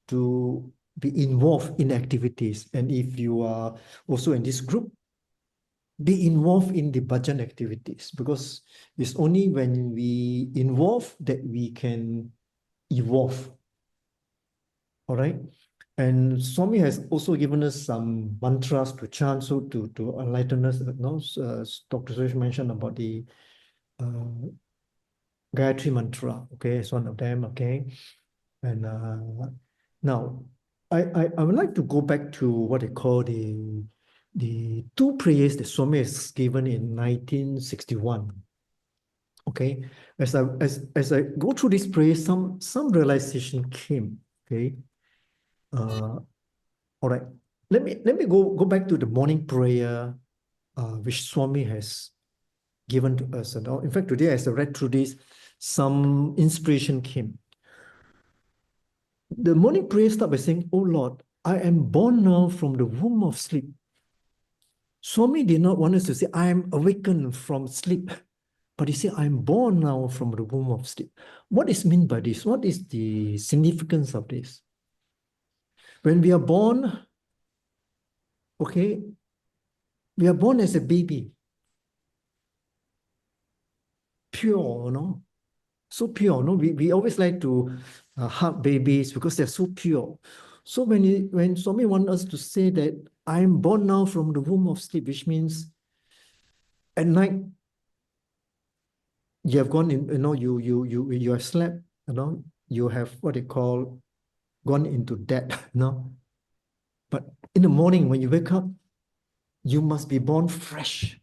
to be involved in activities. And if you are also in this group, be involved in the bhajan activities, because it's only when we involve that we can evolve. All right. And Swami has also given us some mantras to chant, so to enlighten us. Dr. Suresh mentioned about the Gayatri mantra. Okay, it's one of them. Okay, and now I would like to go back to what they call the two prayers that Swami has given in 1961. Okay, as I go through this prayer, some realization came. Okay, all right. Let me go back to the morning prayer, which Swami has given to us. And in fact, today as I read through this, some inspiration came. The morning prayer starts by saying, "Oh Lord, I am born now from the womb of sleep." Swami did not want us to say, "I am awakened from sleep," but he said, "I am born now from the womb of sleep." What is meant by this? What is the significance of this? When we are born, okay, we are born as a baby, pure, so pure. We always like to hug babies because they're so pure. So when Swami wants us to say that I am born now from the womb of sleep, which means at night you have gone in, you have slept, you have what they call gone into death, But in the morning when you wake up, you must be born fresh.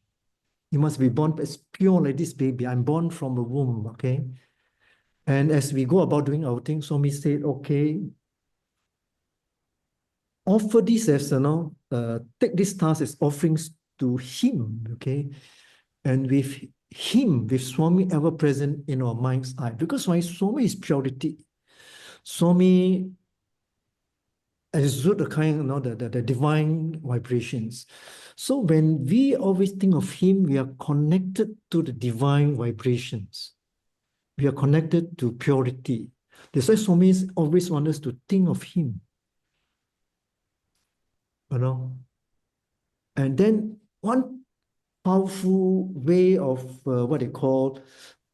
You must be born as pure like this baby. I'm born from the womb, okay? And as we go about doing our things, Swami said, okay, offer this as, take this task as offerings to him, okay? And with him, with Swami ever present in our mind's eye. Because why? Swami is purity. Swami exude the kind, the divine vibrations. So when we always think of him, we are connected to the divine vibrations. We are connected to purity. That's why Swami always wants us to think of him. And then one powerful way of what they call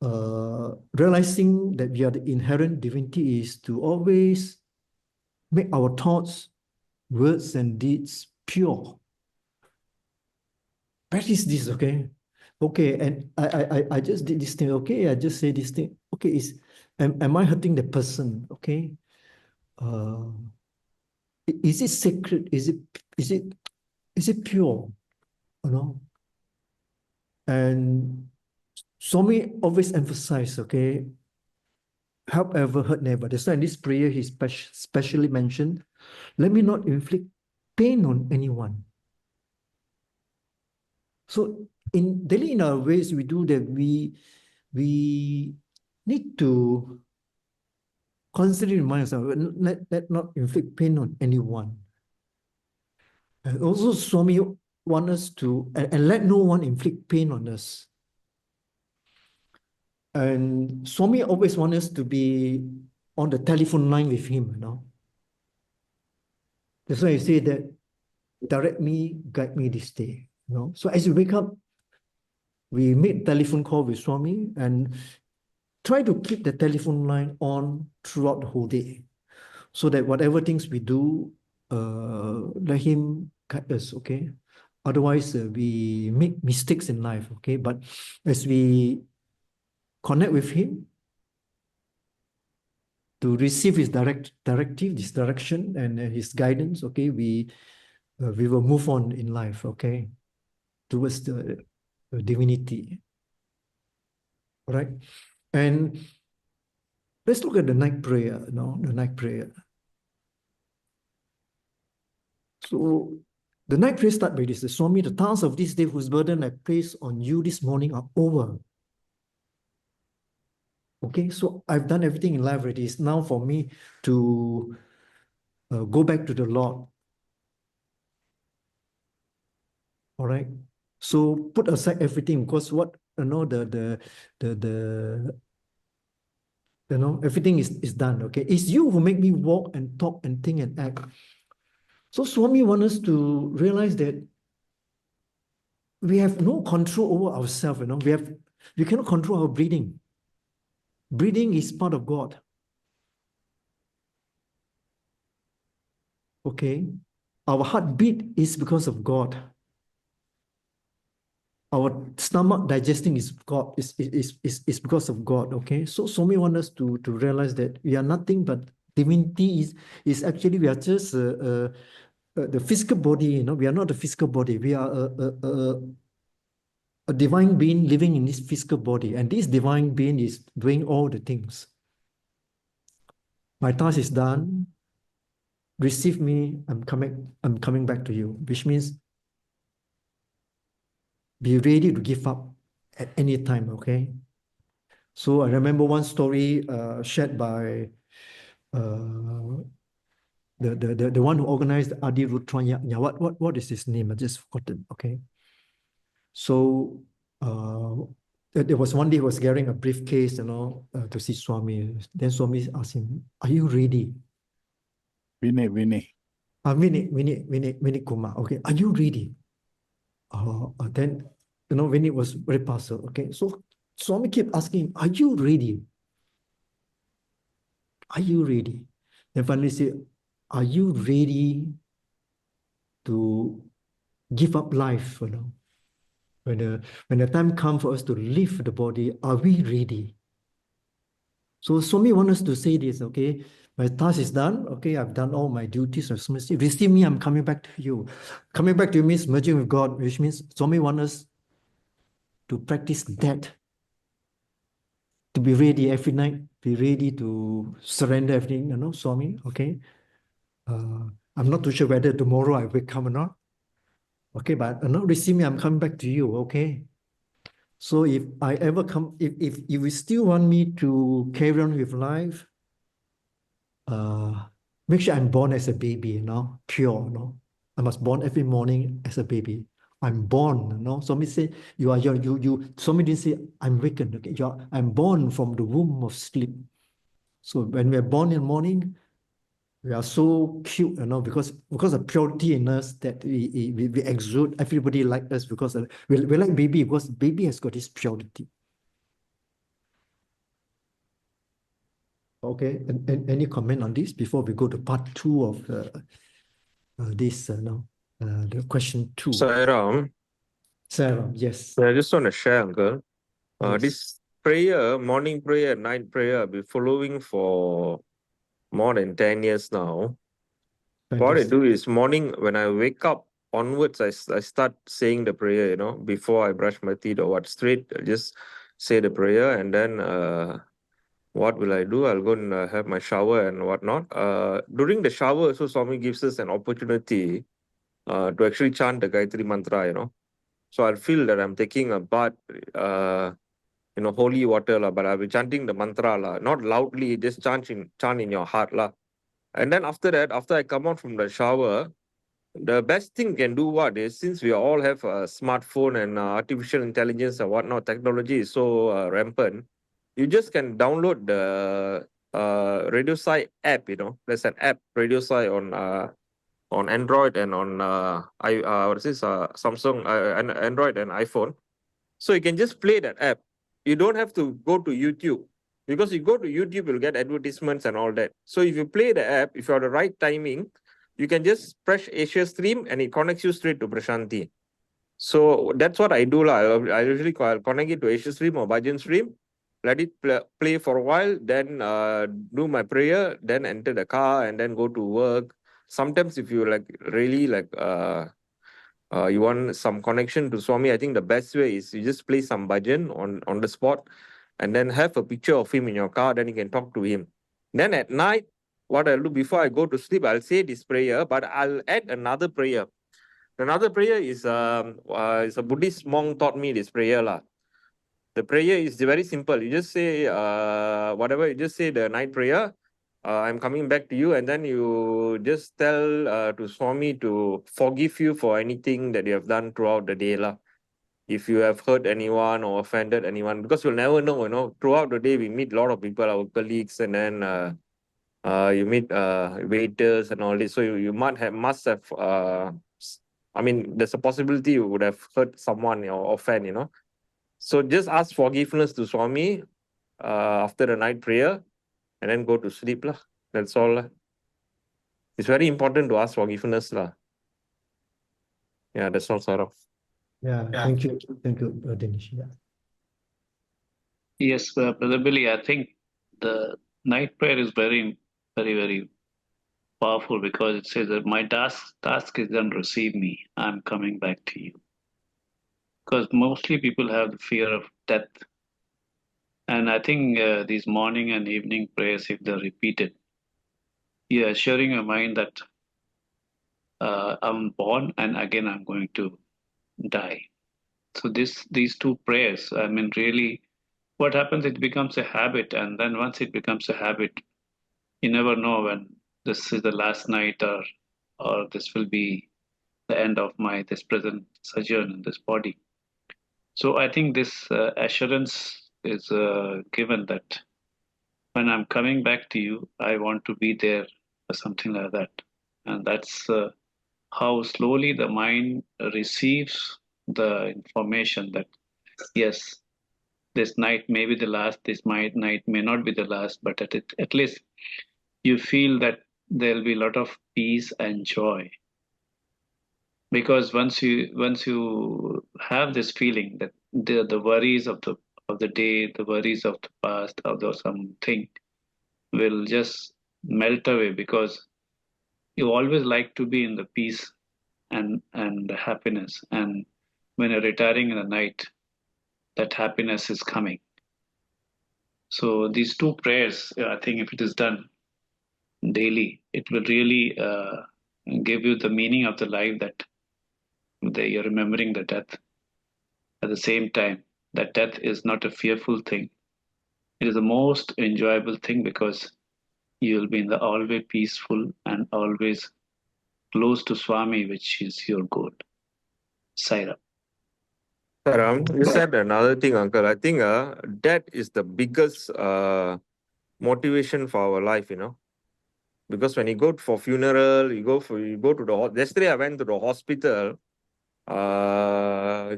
realizing that we are the inherent divinity is to always make our thoughts, words, and deeds pure. Practice this, okay? Okay, and I just did this thing, okay? I just say this thing. Okay, am I hurting the person? Okay. Is it sacred? Is it pure? And Swami always emphasize, okay, help ever, hurt never. That's why in this prayer he specially mentioned, let me not inflict pain on anyone. So daily in our ways we do that, we need to constantly remind ourselves, let not inflict pain on anyone. And also Swami want us to, and let no one inflict pain on us. And Swami always want us to be on the telephone line with him, That's why I say that, direct me, guide me this day, So as you wake up, we make telephone call with Swami and try to keep the telephone line on throughout the whole day, so that whatever things we do, let him guide us, okay? Otherwise, we make mistakes in life, okay? But as we connect with him to receive his directive, this direction, and his guidance, okay, we will move on in life, okay, towards the divinity. All right? And let's look at the night prayer, the night prayer. So the night prayer starts by this: Swami, the tasks of this day whose burden I place on you this morning are over. Okay, so I've done everything in life already. It's now for me to go back to the Lord. All right. So put aside everything, because what everything is done. Okay, it's you who make me walk and talk and think and act. So Swami wants us to realize that we have no control over ourselves. We cannot control our breathing. Breathing is part of God. Okay, our heartbeat is because of God. Our stomach digesting is God is because of God. Okay, so Swami wants us to realize that we are nothing but divinity. Is actually we are just the physical body. We are not the physical body. We are a divine being living in this physical body, and this divine being is doing all the things. My task is done. Receive me. I'm coming back to you, which means be ready to give up at any time. Okay. So I remember one story shared by the one who organized Adi Rutranya. What is his name? I just forgotten. Okay. So there was one day he was carrying a briefcase, to see Swami. Then Swami asked him, "Are you ready?" Vinay. Vinay Kumar. Okay, are you ready? Then Vinay was very puzzled. Okay, so Swami kept asking him, "Are you ready? Are you ready?" Then finally said, "Are you ready to give up life? When the time comes for us to leave the body, are we ready?" So Swami wants us to say this, okay? My task is done, okay? I've done all my duties, responsibility. Receive me, I'm coming back to you. Coming back to you means merging with God, which means Swami wants us to practice that. To be ready every night, be ready to surrender everything, Swami, okay? I'm not too sure whether tomorrow I will come or not. Okay, but receive me, I'm coming back to you, okay? So if I ever come, if you still want me to carry on with life, make sure I'm born as a baby, pure, I must born every morning as a baby. I'm born, Somebody say somebody didn't say I'm wakened, okay? I'm born from the womb of sleep. So when we're born in the morning, we are so cute, because of purity in us that we exude. Everybody like us because we like baby because baby has got this purity. Okay, and any comment on this before we go to part 2 of this? The question 2. Sairam, Sarah, yes. I just want to share, Uncle. Yes. This prayer, morning prayer, night prayer, I've been following for more than 10 years now. What I do is morning when I wake up onwards, I start saying the prayer, before I brush my teeth or what, straight, I just say the prayer, and then what will I do? I'll go and have my shower and whatnot. During the shower, so Swami gives us an opportunity to actually chant the Gayatri Mantra, So I'll feel that I'm taking a bath, holy water, but I'll be chanting the mantra, not loudly, just chant in your heart. And then after that, after I come out from the shower, the best thing you can do since we all have a smartphone and artificial intelligence and whatnot, technology is so rampant, you just can download the Radio Sai app, There's an app, Radio Sai on Android and on Samsung, Android and iPhone. So you can just play that app. You don't have to go to YouTube, because you go to YouTube, you'll get advertisements and all that. So if you play the app, if you have the right timing, you can just press Asia Stream and it connects you straight to Prashanti. So that's what I do. I usually connect it to Asia Stream or Bhajan Stream, let it play for a while, then do my prayer, then enter the car and then go to work. Sometimes if you really you want some connection to Swami, I think the best way is you just play some bhajan on the spot and then have a picture of him in your car, then you can talk to him. Then at night, what I'll do before I go to sleep, I'll say this prayer, but I'll add another prayer. Another prayer is a Buddhist monk taught me this prayer. The prayer is very simple. You just say whatever, you just say the night prayer. I'm coming back to you, and then you just tell to Swami to forgive you for anything that you have done throughout the day, lah. If you have hurt anyone or offended anyone, because you'll never know, throughout the day we meet a lot of people, our colleagues, and then you meet waiters and all this. So you must have I mean, there's a possibility you would have hurt someone or offend, So just ask forgiveness to Swami after the night prayer, and then go to sleep lah. That's all lah. It's very important to ask forgiveness lah. Yeah, that's all, Sarah. Yeah, thank you, Dinesh. Yeah. Yes, Brother Billy, I think the night prayer is very, very, very powerful because it says that my task is done, receive me. I'm coming back to you. Because mostly people have the fear of death. And I think these morning and evening prayers, if they're repeated, you're assuring your mind that I'm born and again I'm going to die. So these two prayers, I mean, really, what happens, it becomes a habit. And then once it becomes a habit, you never know when this is the last night or this will be the end of this present sojourn in this body. So I think this assurance is given that when I'm coming back to you, I want to be there or something like that. And that's how slowly the mind receives the information that, yes, this night may be the last, this night may not be the last, but at least you feel that there'll be a lot of peace and joy. Because once you have this feeling that the worries of the day, the worries of the past, of something will just melt away, because you always like to be in the peace and the happiness. And when you're retiring in the night, that happiness is coming. So these two prayers, I think if it is done daily, it will really give you the meaning of the life, that you're remembering the death. At the same time, that death is not a fearful thing. It is the most enjoyable thing, because you will be in the always peaceful and always close to Swami, which is your goal. Saira. You said another thing, Uncle. I think that is the biggest motivation for our life, because when you go for funeral, you go to the yesterday I went to the hospital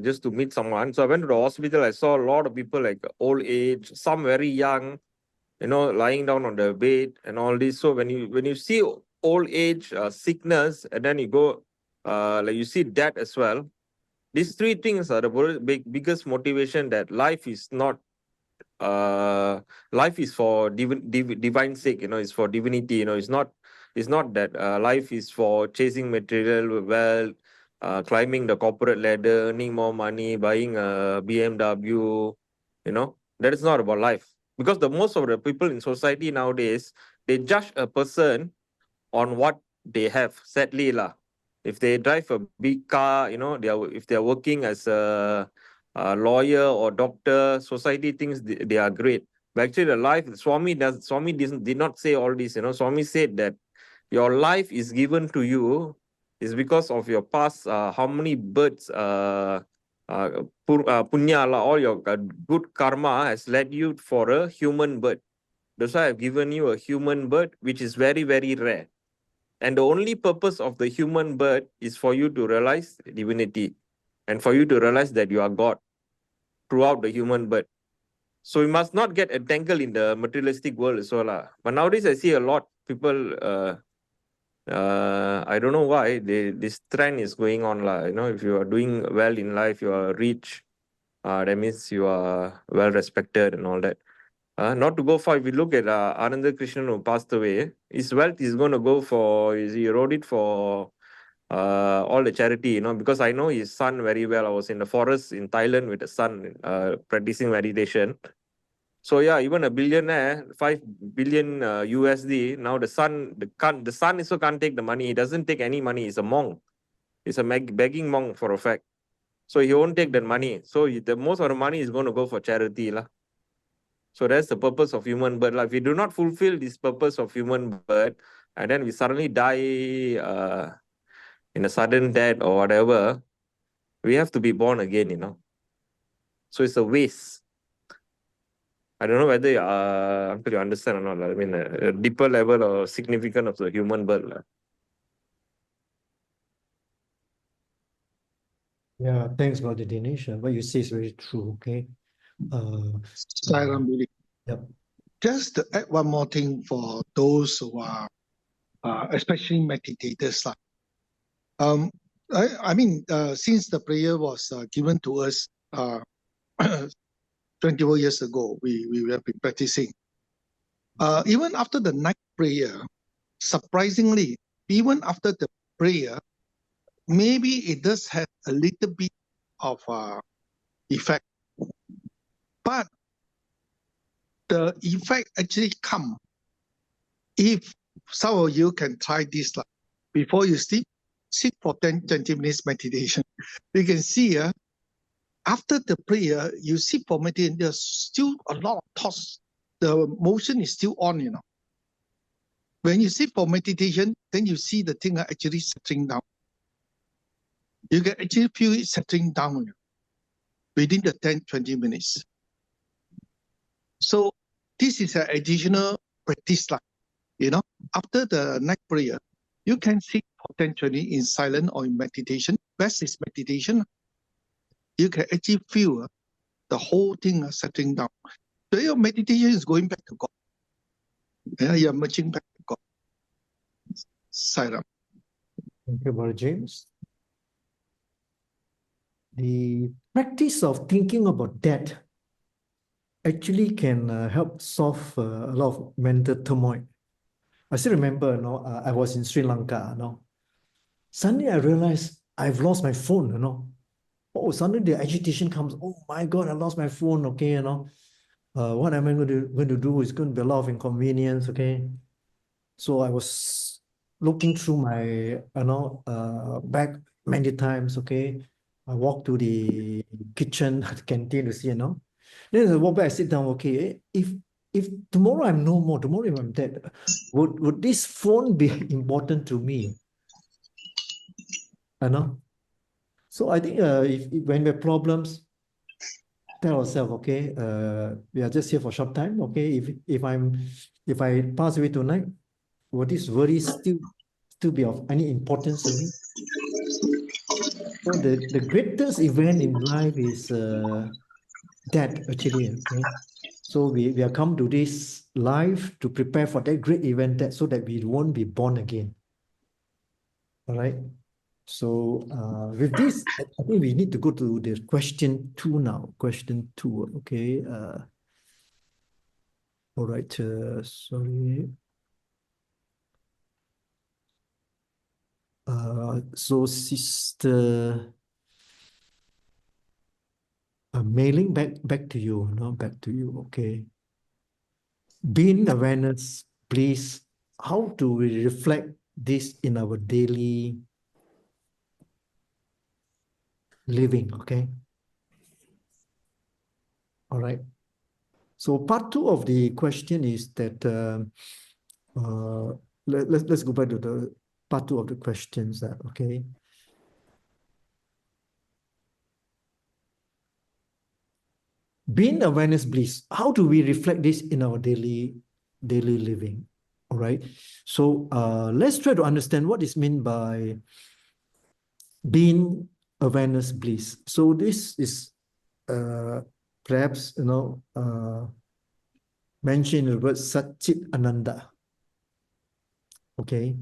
just to meet someone. So I went to the hospital. I saw a lot of people like old age, some very young, lying down on the bed and all this. So when you see old age, sickness, and then you go like you see that as well. These three things are the biggest motivation, that life is not life is for divine sake, it's for divinity, it's not that life is for chasing material wealth, climbing the corporate ladder, earning more money, buying a BMW, that is not about life. Because the most of the people in society nowadays, they judge a person on what they have, sadly lah. If they drive a big car, if they're working as a lawyer or doctor, society thinks they are great. But actually the life, Swami did not say all this, Swami said that your life is given to you is because of your past, how many births, punya, all your good karma has led you for a human birth. That's why I've given you a human birth, which is very, very rare. And the only purpose of the human birth is for you to realize divinity and for you to realize that you are God throughout the human birth. So we must not get entangled in the materialistic world as well. But nowadays I see a lot people, I don't know why, this trend is going on. If you are doing well in life, you are rich, that means you are well respected and all that. Not to go far, if you look at Ananda Krishnan, who passed away, his wealth is going to go for, he wrote it for all the charity, because I know his son very well. I was in the forest in Thailand with the son practicing meditation. So yeah, even a billionaire, 5 billion USD, now the son also can't take the money. He doesn't take any money. He's a monk. He's a begging monk for a fact. So he won't take that money. So the most of the money is going to go for charity lah. So that's the purpose of human birth. Like, if we do not fulfill this purpose of human birth, and then we suddenly die in a sudden death or whatever, we have to be born again, you know. So it's a waste. I don't know whether until you understand or not. I mean, a deeper level or significance of the human birth. Yeah, thanks, Brother Dinesh. What you say is very true, okay? Sairam, really. Yep. Just to add one more thing for those who are especially meditators. I mean, since the prayer was given to us 24 years ago, we have been practicing. Even after the night prayer, surprisingly, even after the prayer, maybe it does have a little bit of effect. But the effect actually come if some of you can try this. Before you sleep, sit for 10-20 minutes meditation. You can see after the prayer, you sit for meditation, there's still a lot of thoughts. The motion is still on, you know. When you sit for meditation, then you see the thing actually settling down. You can actually feel it settling down within the 10-20 minutes. So this is an additional practice. You know, after the night prayer, you can sit for 10-20 in silence or in meditation. Best is meditation. You can actually feel the whole thing settling down. So your meditation is going back to God. Yeah, you're merging back to God. Sairam. Thank you, Brother James. The practice of thinking about that actually can help solve a lot of mental turmoil. I still remember, I was in Sri Lanka, Suddenly I realized I've lost my phone, Oh, suddenly the agitation comes. Oh my God, I lost my phone, okay, what am I going to do? It's going to be a lot of inconvenience, okay? So I was looking through my, bag many times, okay? I walked to the kitchen, canteen to see, Then as I walk back, I sit down, okay, if tomorrow I'm no more, tomorrow if I'm dead, would this phone be important to me? So I think if when we have problems, tell ourselves, okay, we are just here for a short time, okay? If I pass away tonight, will this worry still be of any importance to me? So the greatest event in life is death, actually, okay? So we are come to this life to prepare for that great event, that so that we won't be born again. All right. So with this, I think we need to go to the question 2 now. Question 2. Okay. All right. Sorry. So Sister mailing back to you. Back to you. Okay. Being awareness, please. How do we reflect this in our daily living? Okay. All right. So part 2 of the question is that let's go back to the part 2 of the questions. Okay. Being awareness bliss. How do we reflect this in our daily living? All right. So let's try to understand what is meant by being awareness bliss. So this is perhaps mentioned in the word Satchit Ananda. Okay.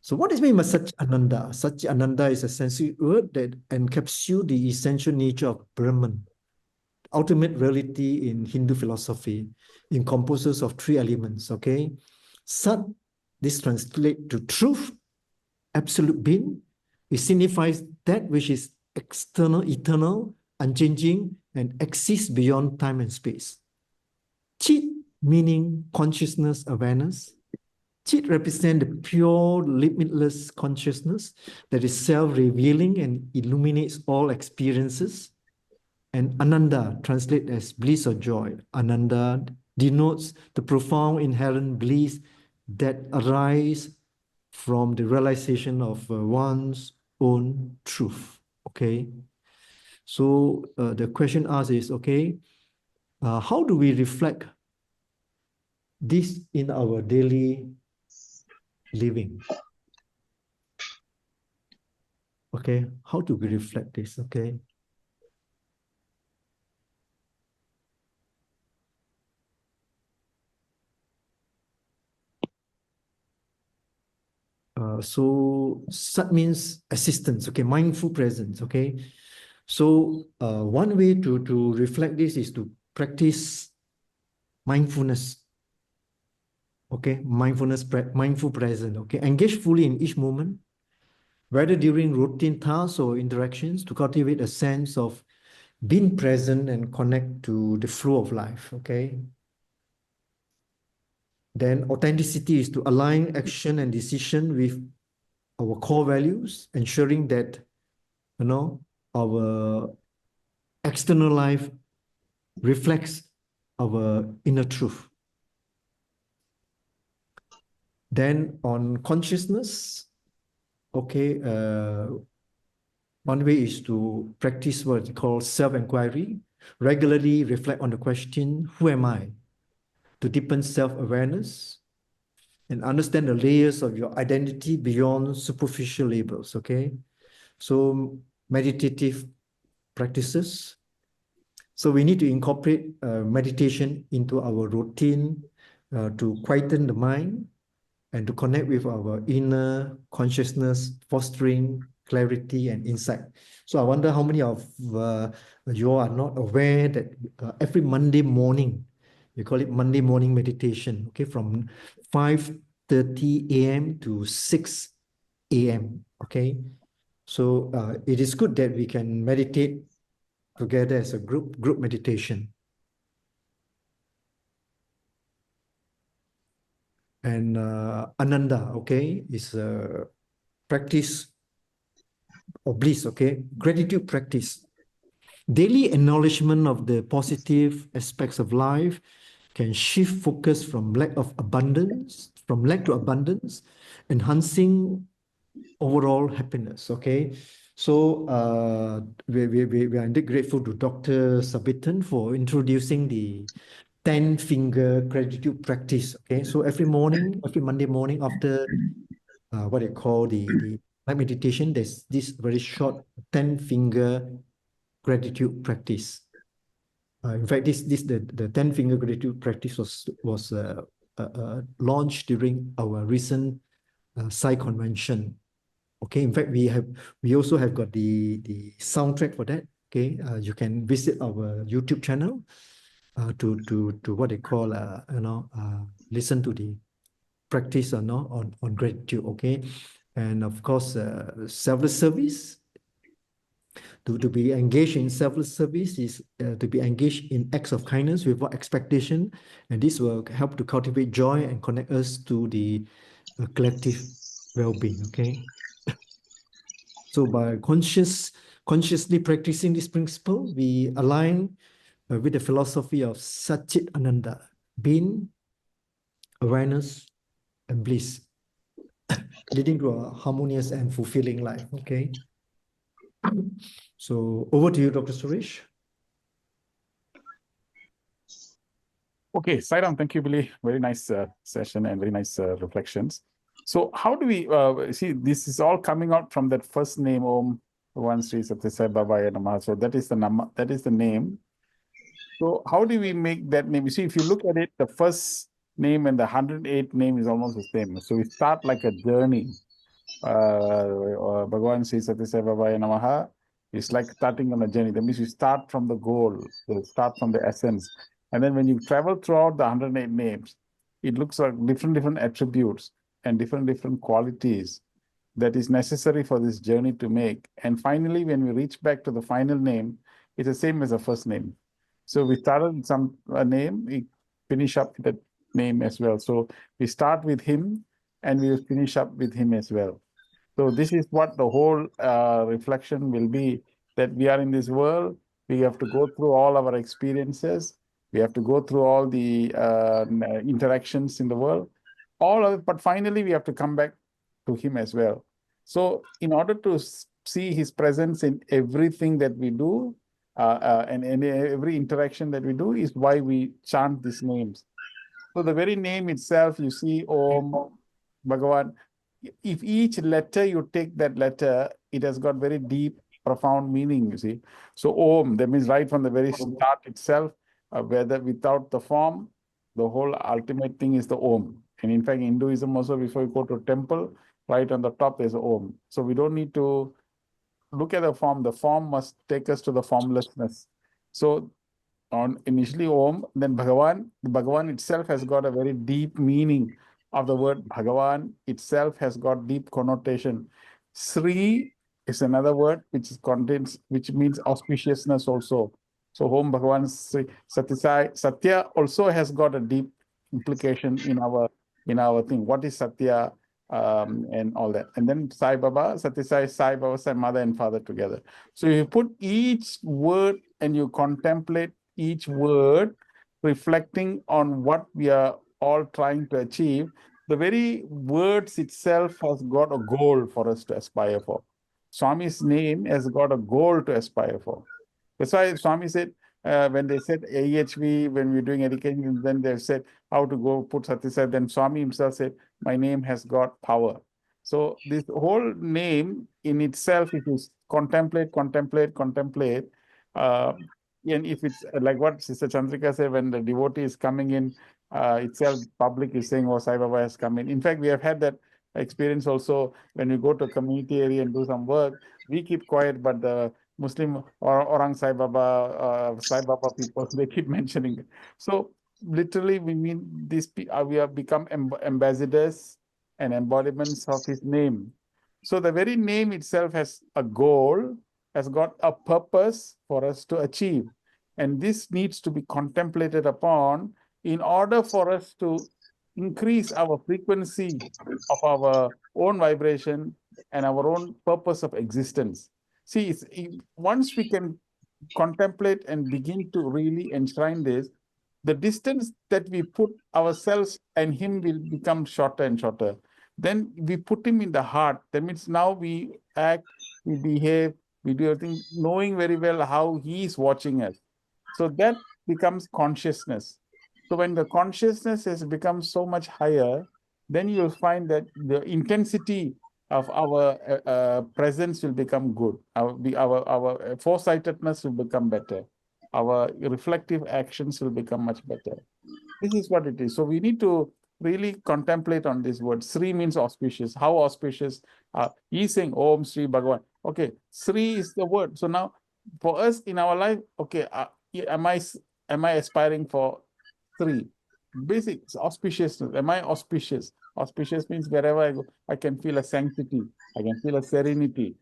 So what is meant by Satchit Ananda? Satchit Ananda is a Sanskrit word that encapsulates the essential nature of Brahman, ultimate reality in Hindu philosophy, encompasses of 3 elements. Okay. Sat, this translates to truth, absolute being. It signifies that which is external, eternal, unchanging, and exists beyond time and space. Chit, meaning consciousness, awareness. Chit represents the pure, limitless consciousness that is self-revealing and illuminates all experiences. And Ananda translates as bliss or joy. Ananda denotes the profound inherent bliss that arise from the realization of one's own truth. Okay. So the question asked is, okay, how do we reflect this in our daily living? Okay, how do we reflect this? Okay. So sat means assistance, okay, mindful presence, okay. So one way to reflect this is to practice mindfulness, okay, mindful presence, okay. Engage fully in each moment, whether during routine tasks or interactions, to cultivate a sense of being present and connect to the flow of life, okay. Then authenticity is to align action and decision with our core values, ensuring that, you know, our external life reflects our inner truth. Then on consciousness, okay, one way is to practice what is called self-inquiry, regularly reflect on the question, who am I? To deepen self-awareness and understand the layers of your identity beyond superficial labels, okay? So meditative practices. So we need to incorporate meditation into our routine to quieten the mind and to connect with our inner consciousness, fostering clarity and insight. So I wonder how many of you are not aware that every Monday morning, we call it Monday morning meditation, okay, from 5:30 a.m. to 6 a.m., okay? So it is good that we can meditate together as a group meditation. And Ananda, okay, is a practice of bliss, okay, gratitude practice. Daily acknowledgement of the positive aspects of life can shift focus from lack to abundance, enhancing overall happiness, okay. So we are indeed grateful to Dr. Sabitan for introducing the 10-finger gratitude practice. Okay, so every Monday morning after what they call the night meditation, there's this very short 10-finger gratitude practice. In fact, the 10-finger gratitude practice was launched during our recent Sai convention. Okay, in fact, we also have got the soundtrack for that. Okay, you can visit our YouTube channel to what they call listen to the practice on gratitude. Okay, and of course selfless service. To be engaged in selfless service is to be engaged in acts of kindness without expectation, and this will help to cultivate joy and connect us to the collective well-being. Okay. So by consciously practicing this principle, we align with the philosophy of Satchit Ananda, being, awareness, and bliss, leading to a harmonious and fulfilling life. Okay. So over to you, Dr. Suresh. Okay, Sairam, thank you, Billy. Very nice session and very nice reflections. So how do we see this is all coming out from that first name, Om Bhagawan Sri Sathya Babaya Namaha. So that is the name. So how do we make that name? You see, if you look at it, the first name and the 108th name is almost the same. So we start like a journey. Bhagawan Sri Sathya Babaya Namaha. It's like starting on a journey. That means you start from the goal, you start from the essence. And then when you travel throughout the 108 names, it looks like different attributes and different qualities that is necessary for this journey to make. And finally, when we reach back to the final name, it's the same as the first name. So we started with a name, we finish up with that name as well. So we start with him and we will finish up with him as well. So this is what the whole reflection will be, that we are in this world, we have to go through all our experiences, We have to go through all the interactions in the world, all of it, but finally we have to come back to him as well. So in order to see his presence in everything that we do, and in every interaction that we do, is why we chant these names. So the very name itself, you see, Om, Bhagavan, if each letter you take that letter, it has got very deep, profound meaning, you see. So Om, that means right from the very start itself, whether without the form, the whole ultimate thing is the Om. And in fact, Hinduism also, before you go to a temple, right on the top there's Om. So we don't need to look at the form must take us to the formlessness. So on initially Om, then Bhagavan. The Bhagavan itself has got a very deep meaning of the word Bhagavan itself has got deep connotation. Sri is another word which contains, which means auspiciousness also. So Om Bhagavan Sri Sathya also has got a deep implication in our thing. What is Sathya? And all that. And then Sai Baba, Sathya Sai Baba, Sai mother and father together. So you put each word and you contemplate each word reflecting on what we are all trying to achieve. The very words itself has got a goal for us to aspire for. Swami's name has got a goal to aspire for. That's why Swami said, when they said AHV, when we were doing education, then they said how to go put Sathya. Then Swami himself said, my name has got power. So this whole name in itself, if you contemplate, and if it's like what Sister Chandrika said, when the devotee is coming in, itself, public is saying, oh, Sai Baba has come in. In fact, we have had that experience also when we go to a community area and do some work. We keep quiet, but the Muslim or Orang Sai Baba people, they keep mentioning it. So literally, we mean this. We have become ambassadors and embodiments of his name. So the very name itself has a goal, has got a purpose for us to achieve. And this needs to be contemplated upon in order for us to increase our frequency of our own vibration and our own purpose of existence. See, once we can contemplate and begin to really enshrine this, the distance that we put ourselves and him will become shorter and shorter. Then we put him in the heart. That means now we act, we behave, we do everything, knowing very well how he is watching us. So that becomes consciousness. So when the consciousness has become so much higher, then you will find that the intensity of our presence will become good. Our foresightedness will become better. Our reflective actions will become much better. This is what it is. So we need to really contemplate on this word. Sri means auspicious. How auspicious? He's saying Om Sri Bhagavan. Okay, Sri is the word. So now for us in our life, okay, am I aspiring for Sri? Basic auspiciousness. Am I auspicious? Auspicious means wherever I go, I can feel a sanctity. I can feel a serenity.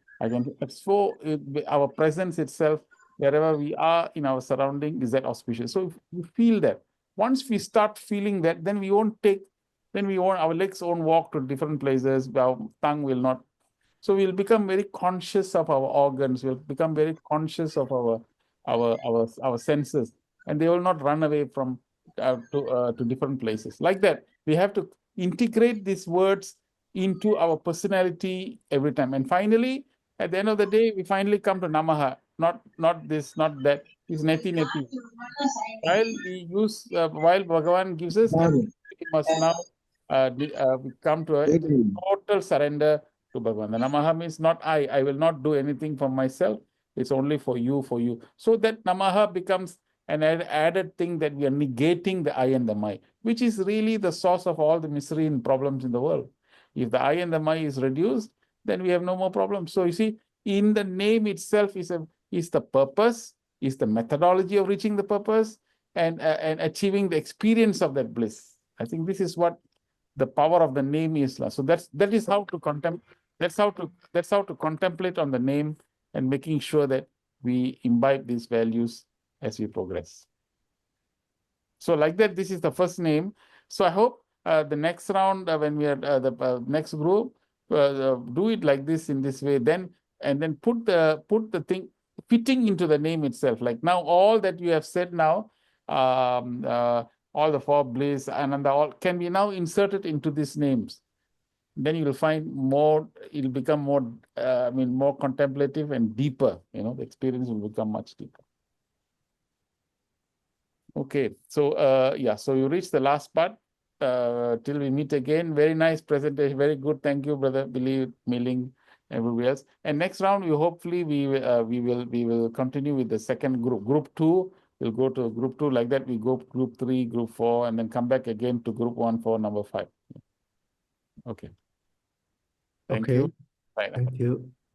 Our presence itself, wherever we are in our surrounding, is that auspicious. So if you feel that, once we start feeling that, then our legs won't walk to different places, our tongue will not. So we'll become very conscious of our organs, we'll become very conscious of our senses, and they will not run away from to different places. Like that, we have to integrate these words into our personality every time. And finally, at the end of the day, we finally come to Namaha, not this, not that. It's neti. While Bhagavan gives us, we must now come to a total surrender to Bhagavan. The Namaha means not I will not do anything for myself. It's only for you. So that Namaha becomes an added thing, that we are negating the I and the my, which is really the source of all the misery and problems in the world. If the I and the my is reduced, then we have no more problems. So you see, in the name itself is the purpose, is the methodology of reaching the purpose, and achieving the experience of that bliss. I think this is what the power of the name is. So that is how to contemplate. That's how to contemplate on the name, and making sure that we imbibe these values as we progress. So like that, this is the first name. So I hope the next round, when we are the next group, do it like this, in this way, and then put the thing fitting into the name itself. Like now, all that you have said now, all the four bliss, Ananda, all can be now inserted into these names. Then you will find more, it'll become more, more contemplative and deeper, the experience will become much deeper. Okay, so so you reach the last part. Till we meet again. Very nice presentation, very good. Thank you, Brother Billy, Milling, everybody else. And next round, we will continue with the second group. Group 2, we'll go to group 2 like that. We go group 3, group 4, and then come back again to group 1 for number 5. Okay. Thank Okay. you. Bye now. Thank you.